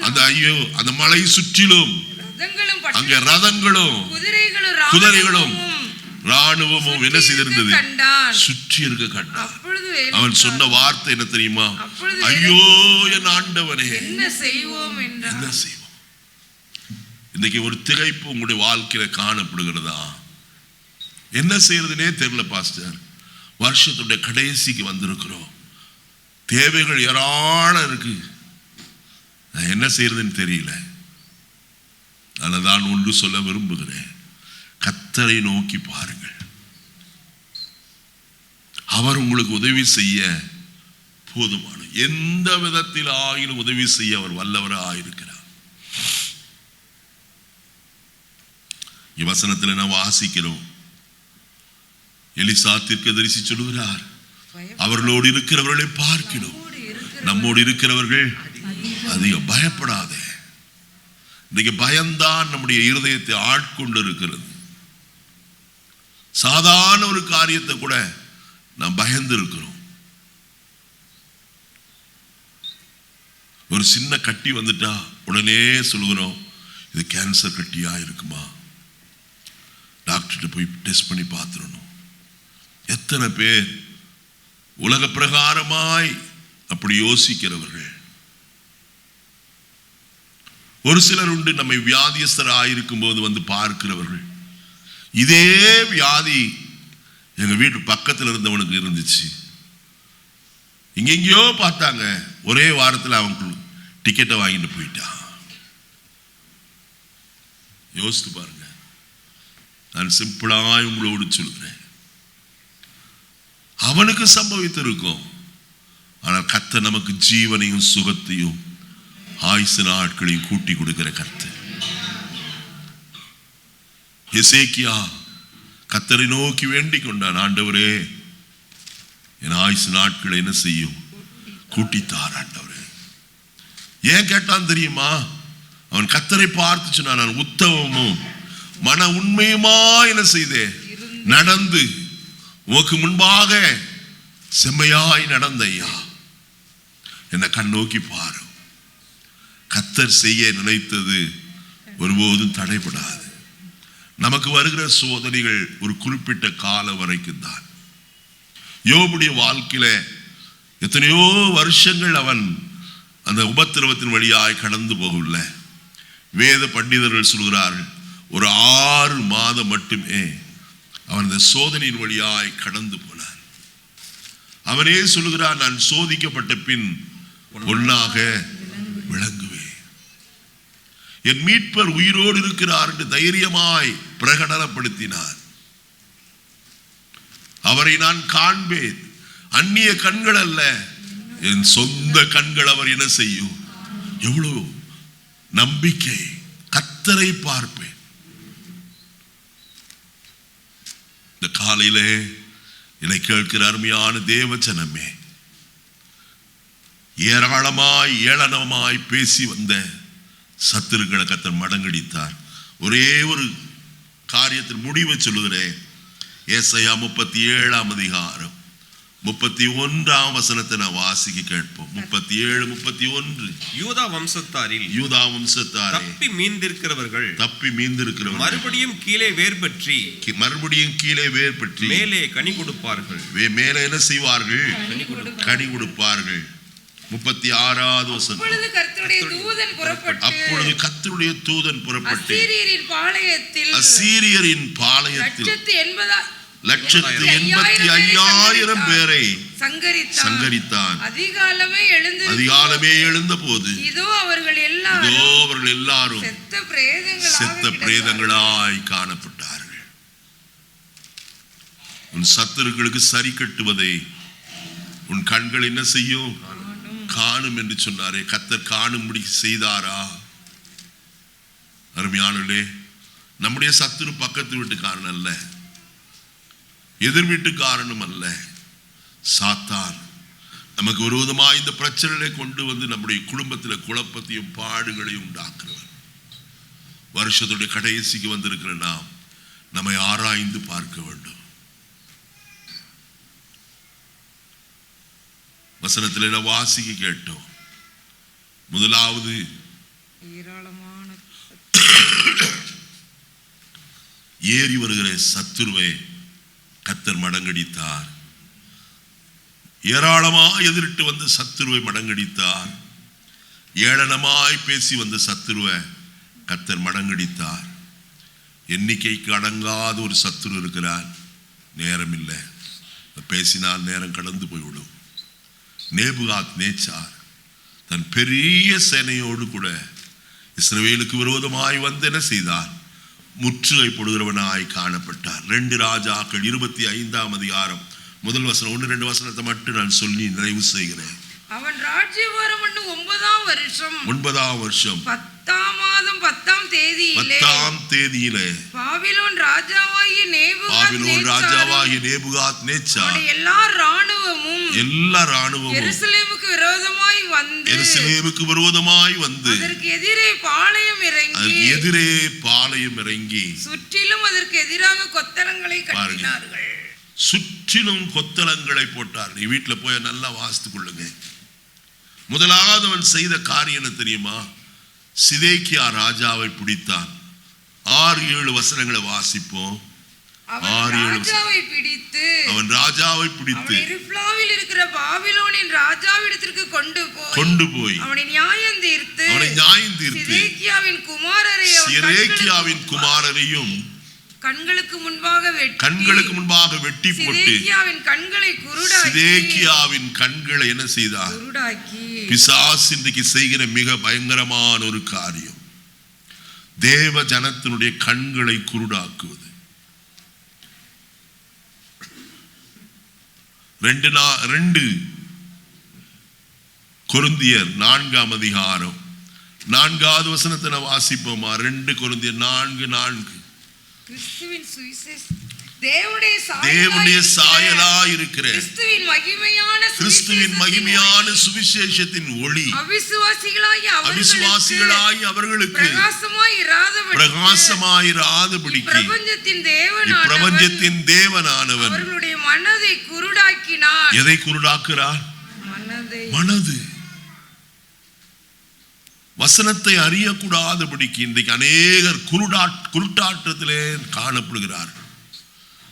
Speaker 1: அந்த மலை சுற்றிலும் அங்கே ரதங்களும் குதிரைகளும் ராணுவமும் என்ன செய்திருந்தது? சுற்றி இருக்க கண்டான். அவன் சொன்ன வார்த்தை என்ன தெரியுமா? ஐயோ என் ஆண்டவனே, என்ன செய்வோம்? இன்னைக்கு ஒரு திகைப்பு உங்களுடைய வாழ்க்கையில காணப்படுகிறதா? என்ன செய்யறதுனே தெரியல பாஸ்டர். வருஷத்துடைய கடைசிக்கு வந்திருக்கிறோம், தேவைகள் ஏராளம் இருக்கு, நான் என்ன செய்யறதுன்னு தெரியல. நான் ஒன்று சொல்ல விரும்புகிறேன், கர்த்தரை நோக்கி பாருங்கள். அவர் உங்களுக்கு உதவி செய்ய போதுமான, எந்த விதத்தில் ஆகிலும் உதவி செய்ய அவர் வல்லவராக இருக்கிறார். வசனத்தில் நாம் வாசிக்கிறோம், எலிசா தீர்க்கதரிசி சொல்லுகிறார், அவர்களோடு இருக்கிறவர்களை பார்க்கிறோம், நம்மோடு இருக்கிறவர்கள் அதிகம். பயப்படாதே. இன்னைக்கு பயம்தான் நம்முடைய இருதயத்தை ஆட்கொண்டு இருக்கிறது. சாதாரண ஒரு காரியத்தை கூட நாம் பயந்து இருக்கிறோம். ஒரு சின்ன கட்டி வந்துட்டா உடனே சொல்லுகிறோம், இது கேன்சர் கட்டியா இருக்குமா, டாக்டர்கிட்ட போய் டெஸ்ட் பண்ணி பார்த்துடணும். எத்தனை பேர் உலக பிரகாரமாய் அப்படி யோசிக்கிறவர்கள். ஒரு சிலர் உண்டு, நம்மை வியாதியஸ்தராயிருக்கும் போது வந்து பார்க்கிறவர்கள். இதே வியாதி எங்க வீட்டு பக்கத்தில் இருந்தவனுக்கு இருந்துச்சு, இங்கெங்கயோ பார்த்தாங்க, ஒரே வாரத்தில் அவனுக்கு டிக்கெட்டை வாங்கிட்டு போயிட்டான். யோசித்து பாருங்க. நான் சிம்பிளாய் உங்களோடு சொல்கிறேன், அவனுக்கு சம்பவித்திருக்கும். ஆனால் கர்த்தர் நமக்கு ஜீவனையும் சுகத்தையும் ஆயுசு நாட்களையும் கூட்டி கொடுக்கிற கர்த்தர். எசேக்கியா கர்த்தரை நோக்கி வேண்டிக் கொண்டான், ஆண்டவரே என் ஆயுசு நாட்களை என்ன செய்யும், கூட்டித்தார் ஆண்டவரே. ஏன் கேட்டான் தெரியுமா? அவன் கர்த்தரை பார்த்து சொன்னான், நான் உத்தமமும் மன உண்மையுமா என்ன செய்தே நடந்து உனக்கு முன்பாக செம்மையாய் நடந்த ஐயா, என்ன கண்ணோக்கி பாரு. கர்த்தர் செய்ய நினைத்தது ஒருபோதும் தடைபடாது. நமக்கு வருகிற சோதனைகள் ஒரு குறிப்பிட்ட காலம் வரைக்கும் தான். யோபுடைய வாழ்க்கையில எத்தனையோ வருஷங்கள் அவன் அந்த உபத்திரவத்தின் வழியாய் கடந்து போகவில்லை. வேத பண்டிதர்கள் சொல்கிறார்கள், ஒரு 6 மாதம் மட்டுமே அவன் இந்த சோதனையின் வழியாய் கடந்து போனான். அவனே சொல்லுகிறான், நான் சோதிக்கப்பட்ட பின் ஒன்னாக விளங்குவேன், என் மீட்பர் உயிரோடு இருக்கிறார் என்று தைரியமாய் பிரகடனப்படுத்தினார். அவரை நான் காண்பேன், அந்நிய கண்கள் அல்ல, என் சொந்த கண்கள் அவர் என்ன செய்யும். எவ்வளவு நம்பிக்கை. கர்த்தரை பார்ப்பேன். இந்த காலையிலே என்னை கேட்கிற அருமையான தேவஜனமே, ஏராளமாய் ஏளனமாய் பேசி வந்த சத்துருக்களை கர்த்தர் மடங்கடித்தார். ஒரே ஒரு காரியத்தில் முடிவை சொல்லுகிறேன். ஏசாயா 37ஆம் அதிகாரம் 31ஆம் வசனத்தை நான் வாசிக்க கேட்போம். 37, 31.
Speaker 3: யூதா வம்சத்தாரே தப்பி மீந்திருக்கிறவர்கள் மறுபடியும் கீழே வேர் பற்றி மேலே கனி கொடுப்பார்கள்.
Speaker 1: மேலே என்ன செய்வார்கள்? கனி கொடுப்பார்கள். 36வது வசனம். அப்பொழுது கர்த்தருடைய தூதன் புறப்பட்டு அசீரியரின் பாளையத்தில் 185,000 பேரை சங்கரித்தான். அதிகாலமே எழுந்த போது இதோ அவர்கள் எல்லாரும் செத்த பிரேதங்களாய் காணப்பட்டார்கள். உன் சத்துருக்களுக்கு சரி கட்டுவதை உன் கண்கள் என்ன செய்யும்? காணும் என்று சொன்னாரே, கர்த்தர் காணும்படி செய்தாரா? அருமையானவர்களே, நம்முடைய சத்துரு பக்கத்து வீட்டுக்காரன் அல்ல, எதிர் வீட்டுக்காரனும் அல்ல. சாத்தான் நமக்கு விரோதமாக இந்த பிரச்சனைகளை கொண்டு வந்து நம்முடைய குடும்பத்தில் குழப்பத்தையும் பாடுகளையும் உண்டாக்குறவர். வருஷத்துடைய கடைசிக்கு வந்திருக்கிற நாம் நம்மை ஆராய்ந்து பார்க்க வேண்டும். வசனத்தில் வாசிக்க கேட்டோம். முதலாவது ஏறி வருகிற சத்துருவை கர்த்தர் மடங்கடித்தார். ஏராளமாய் எதிரிட்டு வந்து சத்துருவை மடங்கடித்தார். ஏளனமாய் பேசி வந்த சத்துருவை கர்த்தர் மடங்கடித்தார். எண்ணிக்கைக்கு அடங்காத ஒரு சத்துரு இருக்கிறார். நேரம் இல்லை, பேசினால் நேரம் கடந்து போய்விடும். நேபுகாத் நேச்சார் தன் பெரிய சேனையோடு கூட இஸ்ரவேலுக்கு விரோதமாய் வந்து என்ன செய்தார்? முற்றுகை போடுகிறவனாய் காணப்பட்டார். 2 ராஜாக்கள் 25ஆம் அதிகாரம் முதல் வசனம் 1-2 வசனத்தை மட்டும் நான் சொல்லி நிறைவு செய்கிறேன்.
Speaker 2: அவன் ராஜ்யபாரம் பண்ணும் 9ஆம் வருஷம் 10ஆம் மாதம் 10ஆம் தேதியிலே பாபிலோன் ராஜாவாகிய நேபுகாத் நேச்சார் எல்லா ராணுவமும் எருசலேமுக்கு விரோதமாய் வந்து அதற்கு எதிரே பாளையம் இறங்கி சுற்றிலும் அதற்கு எதிராக கொத்தளங்களை கட்டினார்கள்.
Speaker 1: சுற்றிலும் கொத்தளங்களை போட்டார். நீ வீட்டில் போய் நல்லா வாசித்துக் கொள்ளுங்க. முதலாவது அவன் செய்த காரியம் என்ன தெரியுமா? சிதேக்கியா ராஜாவை பிடித்தான். 6-7 வசனங்களை வாசிப்போம்.
Speaker 2: அவன்
Speaker 1: ராஜாவை பிடித்து
Speaker 2: ரிப்லாவில் இருக்கிற பாபிலோனின் ராஜாவிடத்திற்கு கொண்டு போய் அவனை நியாயம் தீர்த்து சிதேக்கியாவின் குமாரரையும் கண்களுக்கு முன்பாக வெட்டி போட்டு சிதேக்கியாவின் கண்களை என்ன செய்தார்? பிசாசு இன்றைக்கு செய்கிற மிக பயங்கரமான ஒரு காரியம், தேவ ஜனத்தினுடைய கண்களை குருடாக்குவது. 2 கொரிந்தியர் 4ஆம் அதிகாரம் 4வது வசனத்தை வாசிப்போமா? 2 கொரிந்தியர் 4:4. தேவனுடைய சாயலாய் இருக்கிற கிறிஸ்துவின் மகிமையான சுவிசேஷத்தின் ஒளி அவிசுவாசிகளாய் அவர்களுக்கு பிரகாசமாயிராதபடிக்கு பிரபஞ்சத்தின் தேவனானவன் அவர்களுடைய மனதை குருடாக்கினார்.
Speaker 1: எதை குருடாக்குறார்? மனது. வசனத்தை அறியக்கூடாதபடிக்கு இன்றைக்கு அநேகர் குருட்டாட்டத்திலே காணப்படுகிறார்கள்.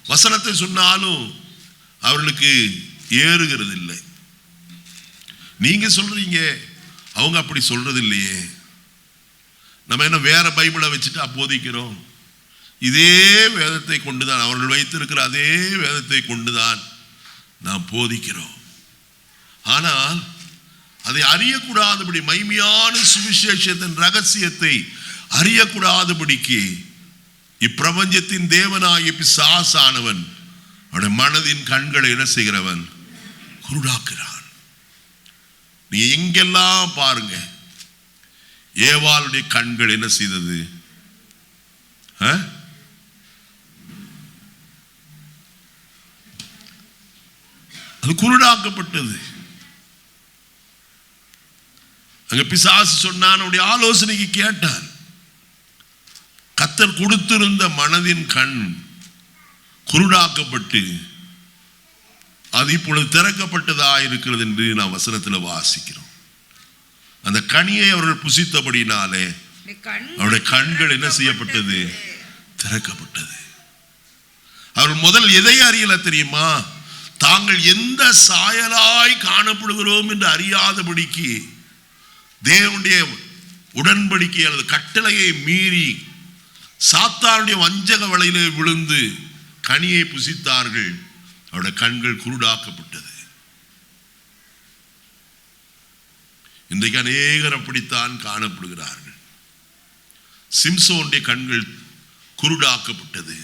Speaker 1: வசனத்தை சொன்னாலும் அவர்களுக்கு ஏறுகிறது இல்லை. நீங்க சொல்றீங்க, அவங்க அப்படி சொல்றது இல்லையே. நம்ம என்ன வேற பைபிளை வச்சுட்டு போதிக்கிறோம்? இதே வேதத்தை கொண்டுதான், அவர்கள் வைத்திருக்கிற அதே வேதத்தை கொண்டுதான் நாம் போதிக்கிறோம். ஆனால் அதை அறியக்கூடாதபடி, மகிமையான சுவிசேஷத்தின் ரகசியத்தை அறியக்கூடாதபடிக்கு இப்பிரபஞ்சத்தின் தேவனாகிய பிசாசானவன் அவனுடைய மனதின் கண்களை என்ன செய்கிறவன்? குருடாக்குறான்.
Speaker 2: நீ எங்கெல்லாம் பாருங்க, ஏவாளுடைய கண்கள் என்ன செய்தது? அது குருடாக்கப்பட்டது. அங்க பிசாசு சொன்னான், அவனுடைய ஆலோசனைக்கு கேட்டான். கர்த்தர் கொடுத்திருந்த மனதின் கண் குருடாக்கப்பட்டு அது இப்பொழுது திறக்கப்பட்டதா இருக்கிறது என்று நாம் வசனத்தில் வாசிக்கிறோம். அந்த கனியை அவர்கள் புசித்தபடினாலே அவருடைய கண்கள் என்ன செய்யப்பட்டது? திறக்கப்பட்டது. அவர்கள் முதல் எதை அறியல தெரியுமா? தாங்கள் எந்த சாயலாய் காணப்படுகிறோம் என்று அறியாதபடிக்கு தேவனுடைய உடன்படிக்கை அல்லது கட்டளையை மீறி சாத்தானுடைய வஞ்சக வலையிலே விழுந்து கனியை புசித்தார்கள். அவருடைய கண்கள் குருடாக்கப்பட்டது. இன்றைக்கு அநேகர் அப்படித்தான் காணப்படுகிறார்கள். சிம்சோனுடைய கண்கள் குருடாக்கப்பட்டது.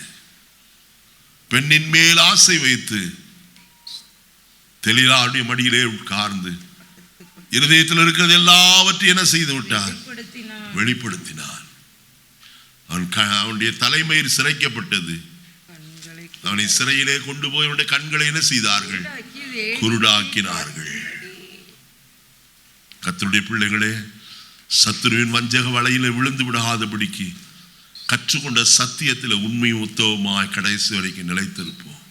Speaker 2: பெண்ணின் மேல் ஆசை வைத்து தெளிலாவுடைய மடியிலே உட்கார்ந்து இருதயத்தில் இருக்கிறது எல்லாவற்றையும் என்ன செய்து விட்டார்? வெளிப்படுத்தினான். அவனுடைய தலைமயிர் சிரைக்கப்பட்டது. அவனை சிறையிலே கொண்டு போய் அவனுடைய கண்களை என்ன செய்தார்கள்? குருடாக்கினார்கள். கர்த்தருடைய பிள்ளைகளே, சத்துருவின் வஞ்சக வலையில விழுந்து விடாதபடிக்கு கற்றுக்கொண்ட சத்தியத்தில் உண்மையும் உத்தவமாய் கடைசி வரைக்கும் நிலைத்திருப்போம்.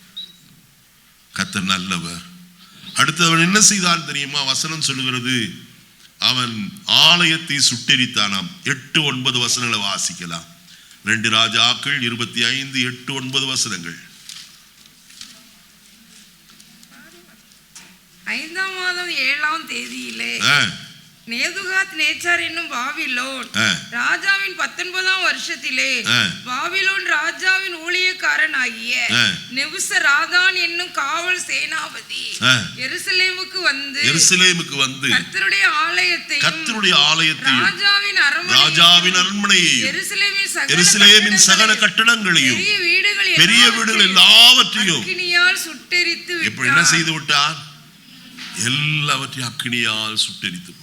Speaker 2: கர்த்தர் நல்லவர். அடுத்து அவன் என்ன செய்தான் தெரியுமா? வசனம் சொல்லுகிறது, அவன் ஆலயத்தை சுட்டெரித்தானாம். 8-9 வசனங்களை வாசிக்கலாம். 2 ராஜாக்கள் 25, 8, 9 வசனங்கள்.
Speaker 4: 5ஆம் மாதம் 7ஆம் தேதியிலே நேதுகாத் நேச்சார் என்னும் பாபிலோன் ராஜாவின் 19ஆம் வருஷத்திலே பாபிலோன் ராஜாவின் ஊழியக்காரனாகிய நெபுசராதான் என்னும் காவல் சேனாபதி எருசலேமுக்கு வந்து கர்த்தருடைய ஆலயத்தையும் ராஜாவின் அரண்மனையையும் எருசலேமின் சகல கட்டடங்களையும் பெரிய வீடுகள் எல்லாவற்றையும் அக்கினியால் சுட்டெரித்து விட்டார்.
Speaker 2: எப்படி என்ன செய்து விட்டார்? எல்லாவற்றையும் அக்கினியால் சுட்டெரித்து போட்டார்.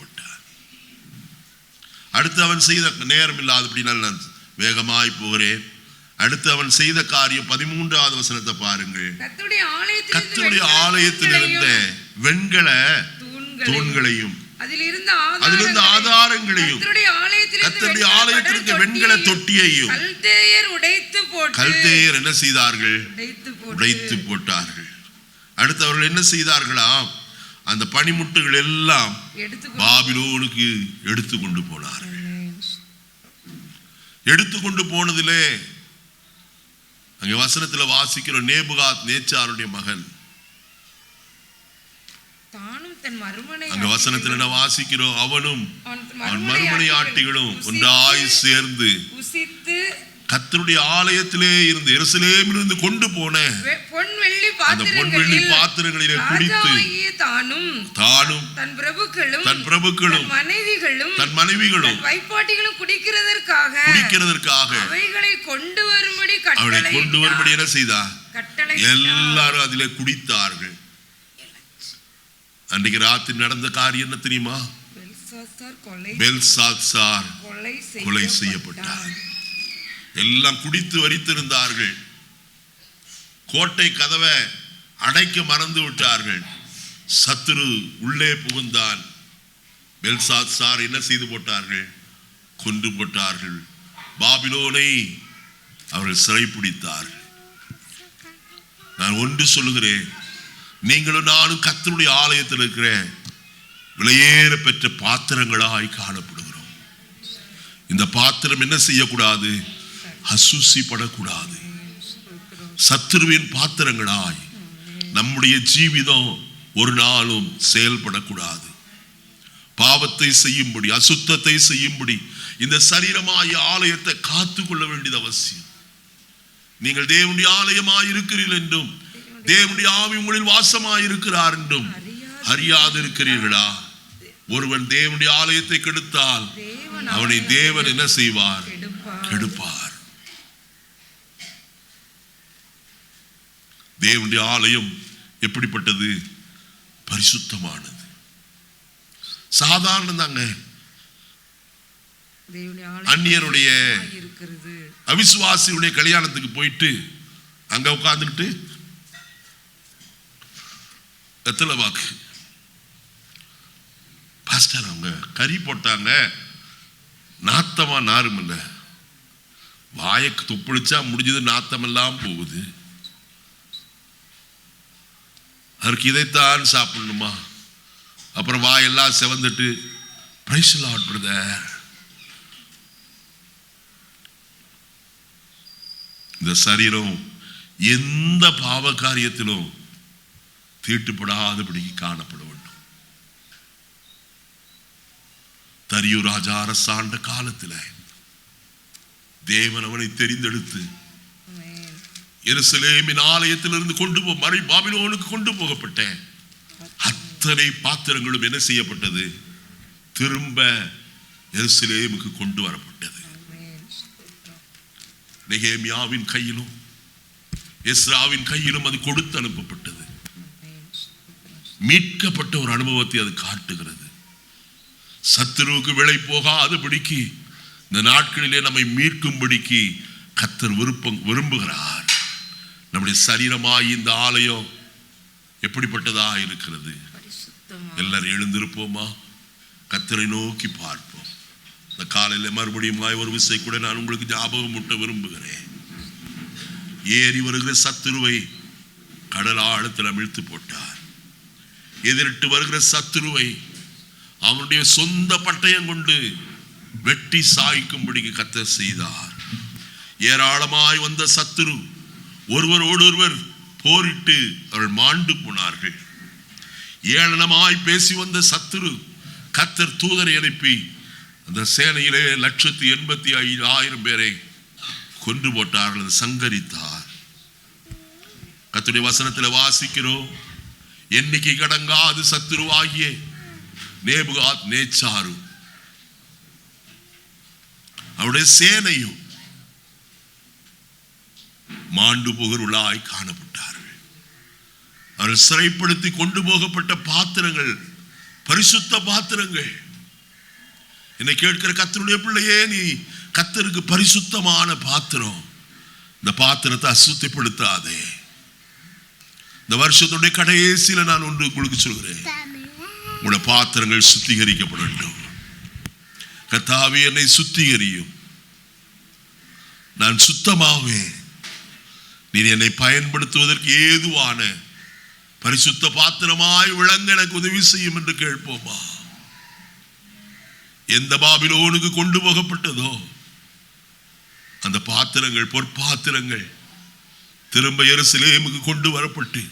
Speaker 2: அடுத்து அவன் செய்த, நேரம் இல்லாதபடி நான் வேகமாய் போகிறேன். அடுத்து அவன் செய்த காரியம் 13வது வசனத்தை பாருங்கள். கர்த்தருடைய ஆலயத்தில் இருந்த வெண்கல தூண்களையும் அதிலிருந்த ஆதாரங்களையும் கர்த்தருடைய ஆலயத்திற்கு வெண்கல தொட்டியையும் கல்தேயர் என்ன செய்தார்கள்? உடைத்து போட்டார்கள். அடுத்து அவர்கள் என்ன செய்தார்களாம்? அந்த பனிமுட்டுகள் எல்லாம் பாபிலோனுக்கு எடுத்துக்கொண்டு போனார்கள். எடுத்துக்கொண்டு போனதிலே அங்கே வசனத்தில் வாசிக்கிற நேபுகாத் நேச்சாருடைய மகன், அங்க வசனத்தில் என்ன வாசிக்கிறோம்? அவனும் அவன் மறுமனை ஆட்டிகளும் ஒன்றாய் சேர்ந்து கர்த்தருடைய ஆலயத்திலே இருந்து எருசலேமிலிருந்து கொண்டு போன அந்த பொன்வெள்ளி பாத்திரங்களிலே குடித்து தானும் தன் பிரபுக்களும் தன் மனைவிகளும் வைப்பாட்டிகளும் குடிக்கிறதற்காக அவனை கொண்டு வரும்படி என்ன செய்தார்? எல்லாரும் அதிலே குடித்தார்கள். அன்றைக்கு ராத்திரி நடந்த காரியம் என்ன தெரியுமா? பெல்சாத்சார் கொலை செய்யப்பட்டார். எல்லாம் குடித்து வரித்திருந்தார்கள். கோட்டை கதவை அடைக்க மறந்து விட்டார்கள். சத்துரு உள்ளே புகுந்தான். பெல்சாத்சார் என்ன செய்து போட்டார்கள்? கொன்று போட்டார்கள். பாபிலோனை அவர்கள் சிறைப்பிடித்தார்கள். நான் ஒன்று சொல்லுகிறேன், நீங்களும் நானும் கர்த்தருடைய ஆலயத்தில் இருக்கிற விலையேற பெற்ற பாத்திரங்களாய் காணப்படுகிறோம். இந்த பாத்திரம் என்ன செய்யக்கூடாது? அசுசிப்படக்கூடாது. சத்துருவின் பாத்திரங்களாய் நம்முடைய ஜீவிதம் ஒரு நாளும் செயல்படக்கூடாது. பாவத்தை செய்யும்படி, அசுத்தத்தை செய்யும்படி இந்த சரீரமாய ஆலயத்தை காத்து கொள்ள வேண்டியது அவசியம். நீங்கள் தேவனுடைய ஆலயமாய் இருக்கிறீர்கள் என்றும் தேவனுடைய ஆவி உங்களில் வாசமாய் இருக்கிறார் என்றும் அறியாதிருக்கிறீர்களா? ஒருவன் தேவனுடைய ஆலயத்தை கெடுத்தால் அவனை தேவன் என்ன செய்வார்? கெடுப்பார். தேவனுடைய ஆலயம் எப்படிப்பட்டது? பரிசுத்தமானது. சாதாரணம் தாங்க. அந்நியருடைய அவிசுவாசியுடைய கல்யாணத்துக்கு போயிட்டு அங்க உட்கார்ந்துக்கிட்டு வெத்தலை வாக்கு பாஸ்டர் அவங்க கறி போட்டாங்க, நாத்தமா நாரும் இல்ல, வாயக்கு துப்பிடிச்சா முடிஞ்சது, நாத்தமெல்லாம் போகுது, அதற்கு இதைத்தான் சாப்பிடணுமா? அப்புறம் வாயெல்லாம் செவந்துட்டு பிரைஸ் லார்ட் பிரதர். இந்த சரீரம் எந்த பாவ காரியத்திலும் தீட்டுப்படாதபடி காணப்பட வேண்டும். தரியு ராஜா அரசாண்ட காலத்தில் தேவன் அவனை தெரிந்தெடுத்து எருசலேமின் ஆலயத்திலிருந்து கொண்டு மறை பாபிலோனுக்கு கொண்டு போகப்பட்ட அத்தனை பாத்திரங்களும் என்ன செய்யப்பட்டது? திரும்ப எருசலேமுக்கு கொண்டு வரப்பட்டது. நெகேமியாவின் கையிலும் எஸ்ராவின் கையிலும் அது கொடுத்து அனுப்பப்பட்டது. மீட்கப்பட்ட ஒரு அனுபவத்தை அது காட்டுகிறது. சத்துருவுக்கு விலை போகாதபடிக்கு இந்த நாட்களிலே நம்மை மீட்கும்படிக்கு கர்த்தர் விரும்புகிறார். நம்முடைய சரீரமாய் இந்த ஆலயம் எப்படிப்பட்டதா இருக்கிறது? எல்லாரும் எழுந்திருப்போமா? கர்த்தரை நோக்கி பார்ப்போம். இந்த காலையில் மறுபடியும் ஒரு விசை கூட நான் உங்களுக்கு ஞாபகம் ஊட்ட விரும்புகிறேன். ஏறி வருகிற சத்துருவை கடல் ஆழத்தில் அமிழ்த்து போட்டார். எதிரிட்டு வருகிற சத்துருவை அவனுடைய சொந்த பட்டயம் கொண்டு வெட்டி சாய்க்கும்படிக்கு கர்த்தர் செய்தார். ஏராளமாய் வந்த சத்துரு ஒருவரோடு ஒருவர் போரிட்டு அவர்கள் மாண்டு போனார்கள். ஏளனமாய் பேசி வந்த சத்துரு கர்த்தர் தூதரை அனுப்பி அந்த சேனையிலே 185,000 பேரை கொன்று போட்டார்கள், சங்கரித்தார். கர்த்தருடைய வசனத்தில் வாசிக்கிறோம், எண்ணிக்கை கடங்காது சத்துருவாகிய நேபுகாத் நேச்சாரு அவருடைய சேனையும் மாண்டு புகருளாய் காணப்பட்டார்கள். அவர்கள் சிறைப்படுத்தி கொண்டு போகப்பட்ட பாத்திரங்கள் பரிசுத்த பாத்திரங்கள். என்னை கேட்கிற கர்த்தருடைய பிள்ளையே, நீ கர்த்தருக்கு பரிசுத்தமான பாத்திரம். இந்த பாத்திரத்தை அசுத்தப்படுத்தாதே. இந்த வருஷத்துடைய கடைசியில நான் ஒன்று உங்களுக்கு சொல்கிறேன், உங்களுடைய பாத்திரங்கள் சுத்திகரிக்கப்படட்டும். கர்த்தாவே என்னை சுத்திகரியும், நான் சுத்தமாவேன், நீர் என்னை பயன்படுத்துவதற்கு ஏதுவான பரிசுத்த பாத்திரமாய் விளங்க எனக்கு உதவி செய்யும் என்று கேட்போமா? எந்த பாபிலோனுக்கு கொண்டு போகப்பட்டதோ அந்த பாத்திரங்கள், பொற்பாத்திரங்கள் திரும்ப எருசலேமுக்கு கொண்டு வரப்பட்டு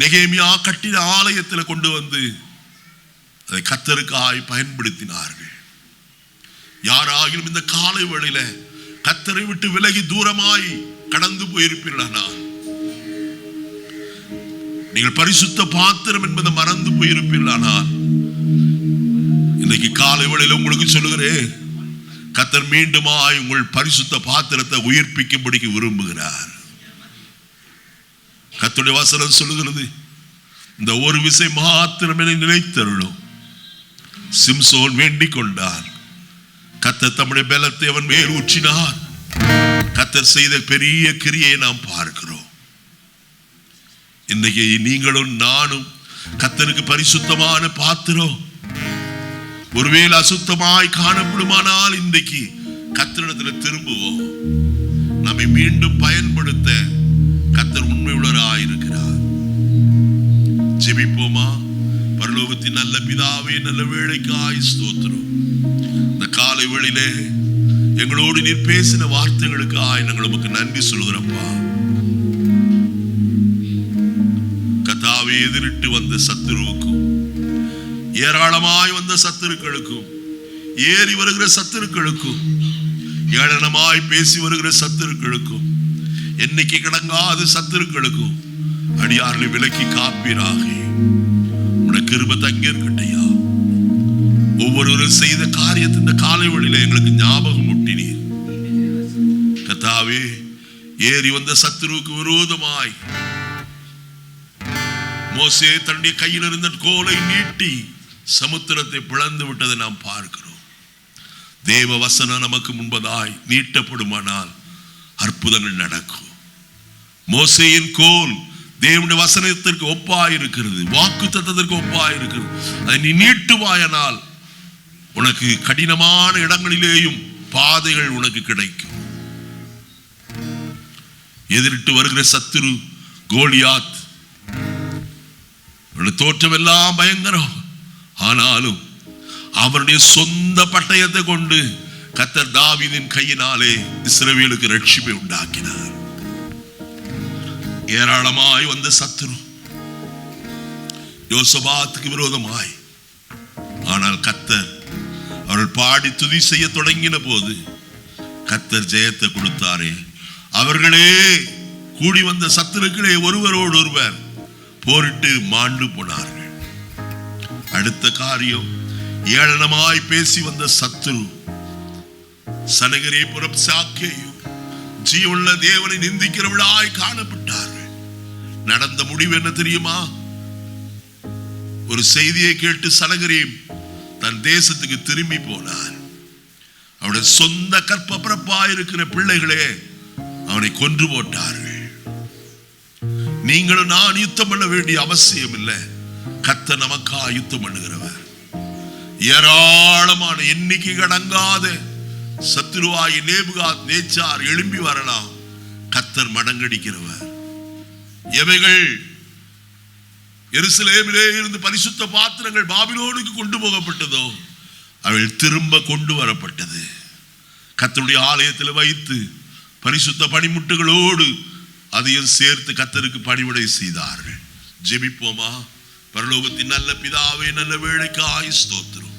Speaker 2: நெகேமியா கட்டின ஆலயத்தில் கொண்டு வந்து அதை கர்த்தருக்காய் பயன்படுத்தினார்கள். யாராகிலும் இந்த காலை வேளையில கர்த்தரை விட்டு விலகி தூரமாய் கடந்து போயிருப்பீர்களானால், நீங்கள் பரிசுத்த பாத்திரம் என்பதை மறந்து போயிருப்பீர்களானால், இன்னைக்கு காலை வேளையில உங்களுக்கு சொல்லுகிறேன், கர்த்தர் மீண்டுமாய் உங்கள் பரிசுத்த பாத்திரத்தை உயிர்ப்பிக்கும்படிக்கு விரும்புகிறார். கர்த்தருடைய வசனம் சொல்லுகிறது, இந்த ஒரு விசை மாத்திரம் என நினைத்தருளும். சிம்சோன் வேண்டிக் கொண்டார், கர்த்தர் தம்முடைய பலத்தை அவன் மேல் ஊற்றினார். கர்த்தர் செய்த பெரிய கிரியை நாம் பார்க்கிறோம். இன்னைக்கு நீங்களும் நானும் கர்த்தருக்கு பரிசுத்தமான பாத்திரம். ஒருவேளை அசுத்தமாய் காணப்படுமானால் இன்றைக்கு கர்த்தரிடத்தில் திரும்புவோம். நம்மை மீண்டும் பயன்படுத்த கர்த்தர் உண்மையுள்ளவராய் இருக்கிறார். ஜெபிப்போமா? பரலோகத்தின் நல்ல பிதாவே, நல்ல வேளைக்காய் ஸ்தோத்திரம். இந்த காலை வேளையிலே எங்களோடு நீர் பேசின வார்த்தைகளுக்காய் நாங்கள் உமக்கு நன்றி சொல்கிறப்பா. கர்த்தாவே, எதிரிட்டு வந்த சத்துருவுக்கும், ஏராளமாய் வந்த சத்துருக்களுக்கும், ஏறி வருகிற சத்துருக்களுக்கும், ஏளனமாய் பேசி வருகிற சத்துருக்களுக்கும், எண்ணிக்கை கடங்காத சத்துருக்களுக்கும் அடியார்களை விலக்கி காப்பீராக. உடைய கிருபை தங்கி இருக்கட்டையா. ஒவ்வொருவரும் செய்த காரியத்தை இந்த காலை வழியில எங்களுக்கு ஞாபகம் ஊட்டினீர். கர்த்தாவே, ஏறி வந்த சத்துருவுக்கு விரோதமாய் மோசே தன்னுடைய கையில் இருந்த கோலை நீட்டி சமுத்திரத்தை பிளந்து விட்டதை நாம் பார்க்கிறோம். தேவ வசனம் நமக்கு முன்பதாய் நீட்டப்படுமானால் அற்புதங்கள் நடக்கும். மோசேயின் கோல் தேவனுடைய வசனத்திற்கு ஒப்பாய் இருக்கிறது, வாக்கு தத்தத்திற்கு ஒப்பாய் இருக்கிறது. அதை நீ நீட்டுவாயனால் உனக்கு கடினமான இடங்களிலேயும் பாதைகள் உனக்கு கிடைக்கும். எதிரிட்டு வருகிற சத்துரு கோலியாத், தோற்றம் எல்லாம் பயங்கரம். ஆனாலும் அவருடைய சொந்த பட்டயத்தை கொண்டு கர்த்தர் தாவீதின் கையினாலே இஸ்ரவேலுக்கு ரட்சிப்பை உண்டாக்கினார். ஏராளமாய் வந்த சத்துரு யோசபாத்துக்கு விரோதமாய், ஆனால் கர்த்தர் அவர்கள் பாடி துதி செய்ய தொடங்கின போது கர்த்தர் ஜெயத்தை கொடுத்தாரே. அவர்களே கூடி வந்த சத்துருக்களே ஒருவரோடு ஒருவர் போரிட்டு மாண்டு போனார்கள். அடுத்த காரியம், ஏளனமாய் பேசி வந்த சத்துரு சனகரேபுரம் சாக்கேயும் ஜீவனுள்ள தேவனை நிந்திக்கிறவளாய் காணப்பட்டார்கள். நடந்த முடிவு என்ன தெரியுமா? ஒரு செய்தியை கேட்டு சனகரேம் தன் தேசத்துக்கு திரும்பி போனார். அவருடைய சொந்த கற்பப்பிறப்பாய் இருக்கிற பிள்ளைகளே அவனை கொன்று போட்டார்கள். நீங்களும் நான் யுத்தம் பண்ண வேண்டிய அவசியம் இல்லை. கர்த்தர் நமக்கா யுத்தம் பண்ணுகிறவர். ஏராளமான எண்ணிக்கை அடங்காத சத்துருவாய் நேபுகாத் நேச்சார் எழும்பி வரலாம். கர்த்தர் மடங்கடிக்கிறவர். எவைகள் எருசலேமிலே இருந்து பரிசுத்த பாத்திரங்கள் பாபிலோனுக்கு கொண்டு போகப்பட்டதோ அவள் திரும்ப கொண்டு வரப்பட்டது. கர்த்தருடைய ஆலயத்தில் வைத்து பரிசுத்த பணிமுட்டுகளோடு அதையும் சேர்த்து கர்த்தருக்கு பணிவிடை செய்தார்கள். ஜெபிப்போமா? பரலோகத்தின் நல்ல பிதாவே, நல்ல வேளைக்காய் ஸ்தோத்திரம்.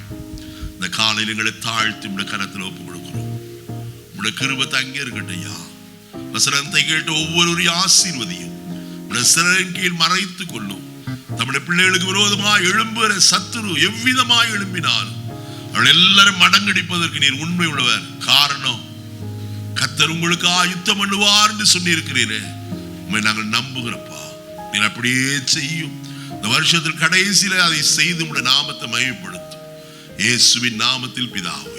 Speaker 2: இந்த காலையில் எங்களை தாழ்த்தி உடைய கரத்தில் ஒப்பு கொடுக்கிறோம். உடைய கிருபை தங்கி இருக்கட்டையா. வசனத்தை கேட்டு ஒவ்வொருவரையும் ஆசீர்வதியும். உடைய சிறையின் கீழ் மறைத்துக் கொள்ளும். நம்முடைய பிள்ளைகளுக்கு விரோதமாய் எழும்புகிற சத்துரு எவ்விதமாய் எழும்பினாலும் அவள் எல்லாரும் மடங்கடிப்பதற்கு நீர் உண்மை உள்ளவர். காரணம், கர்த்தர் உங்களுக்கு யுத்தம் பண்ணுவார் என்று சொன்னிருக்கிறீரே. உண்மை நாங்கள் நம்புகிறப்பா. நீர் அப்படியே செய்யும். இந்த வருஷத்தில் கடைசியில அதை செய்து உடைய நாமத்தை மகிமைப்படுத்தும். இயேசுவின் நாமத்தில் பிதாவே.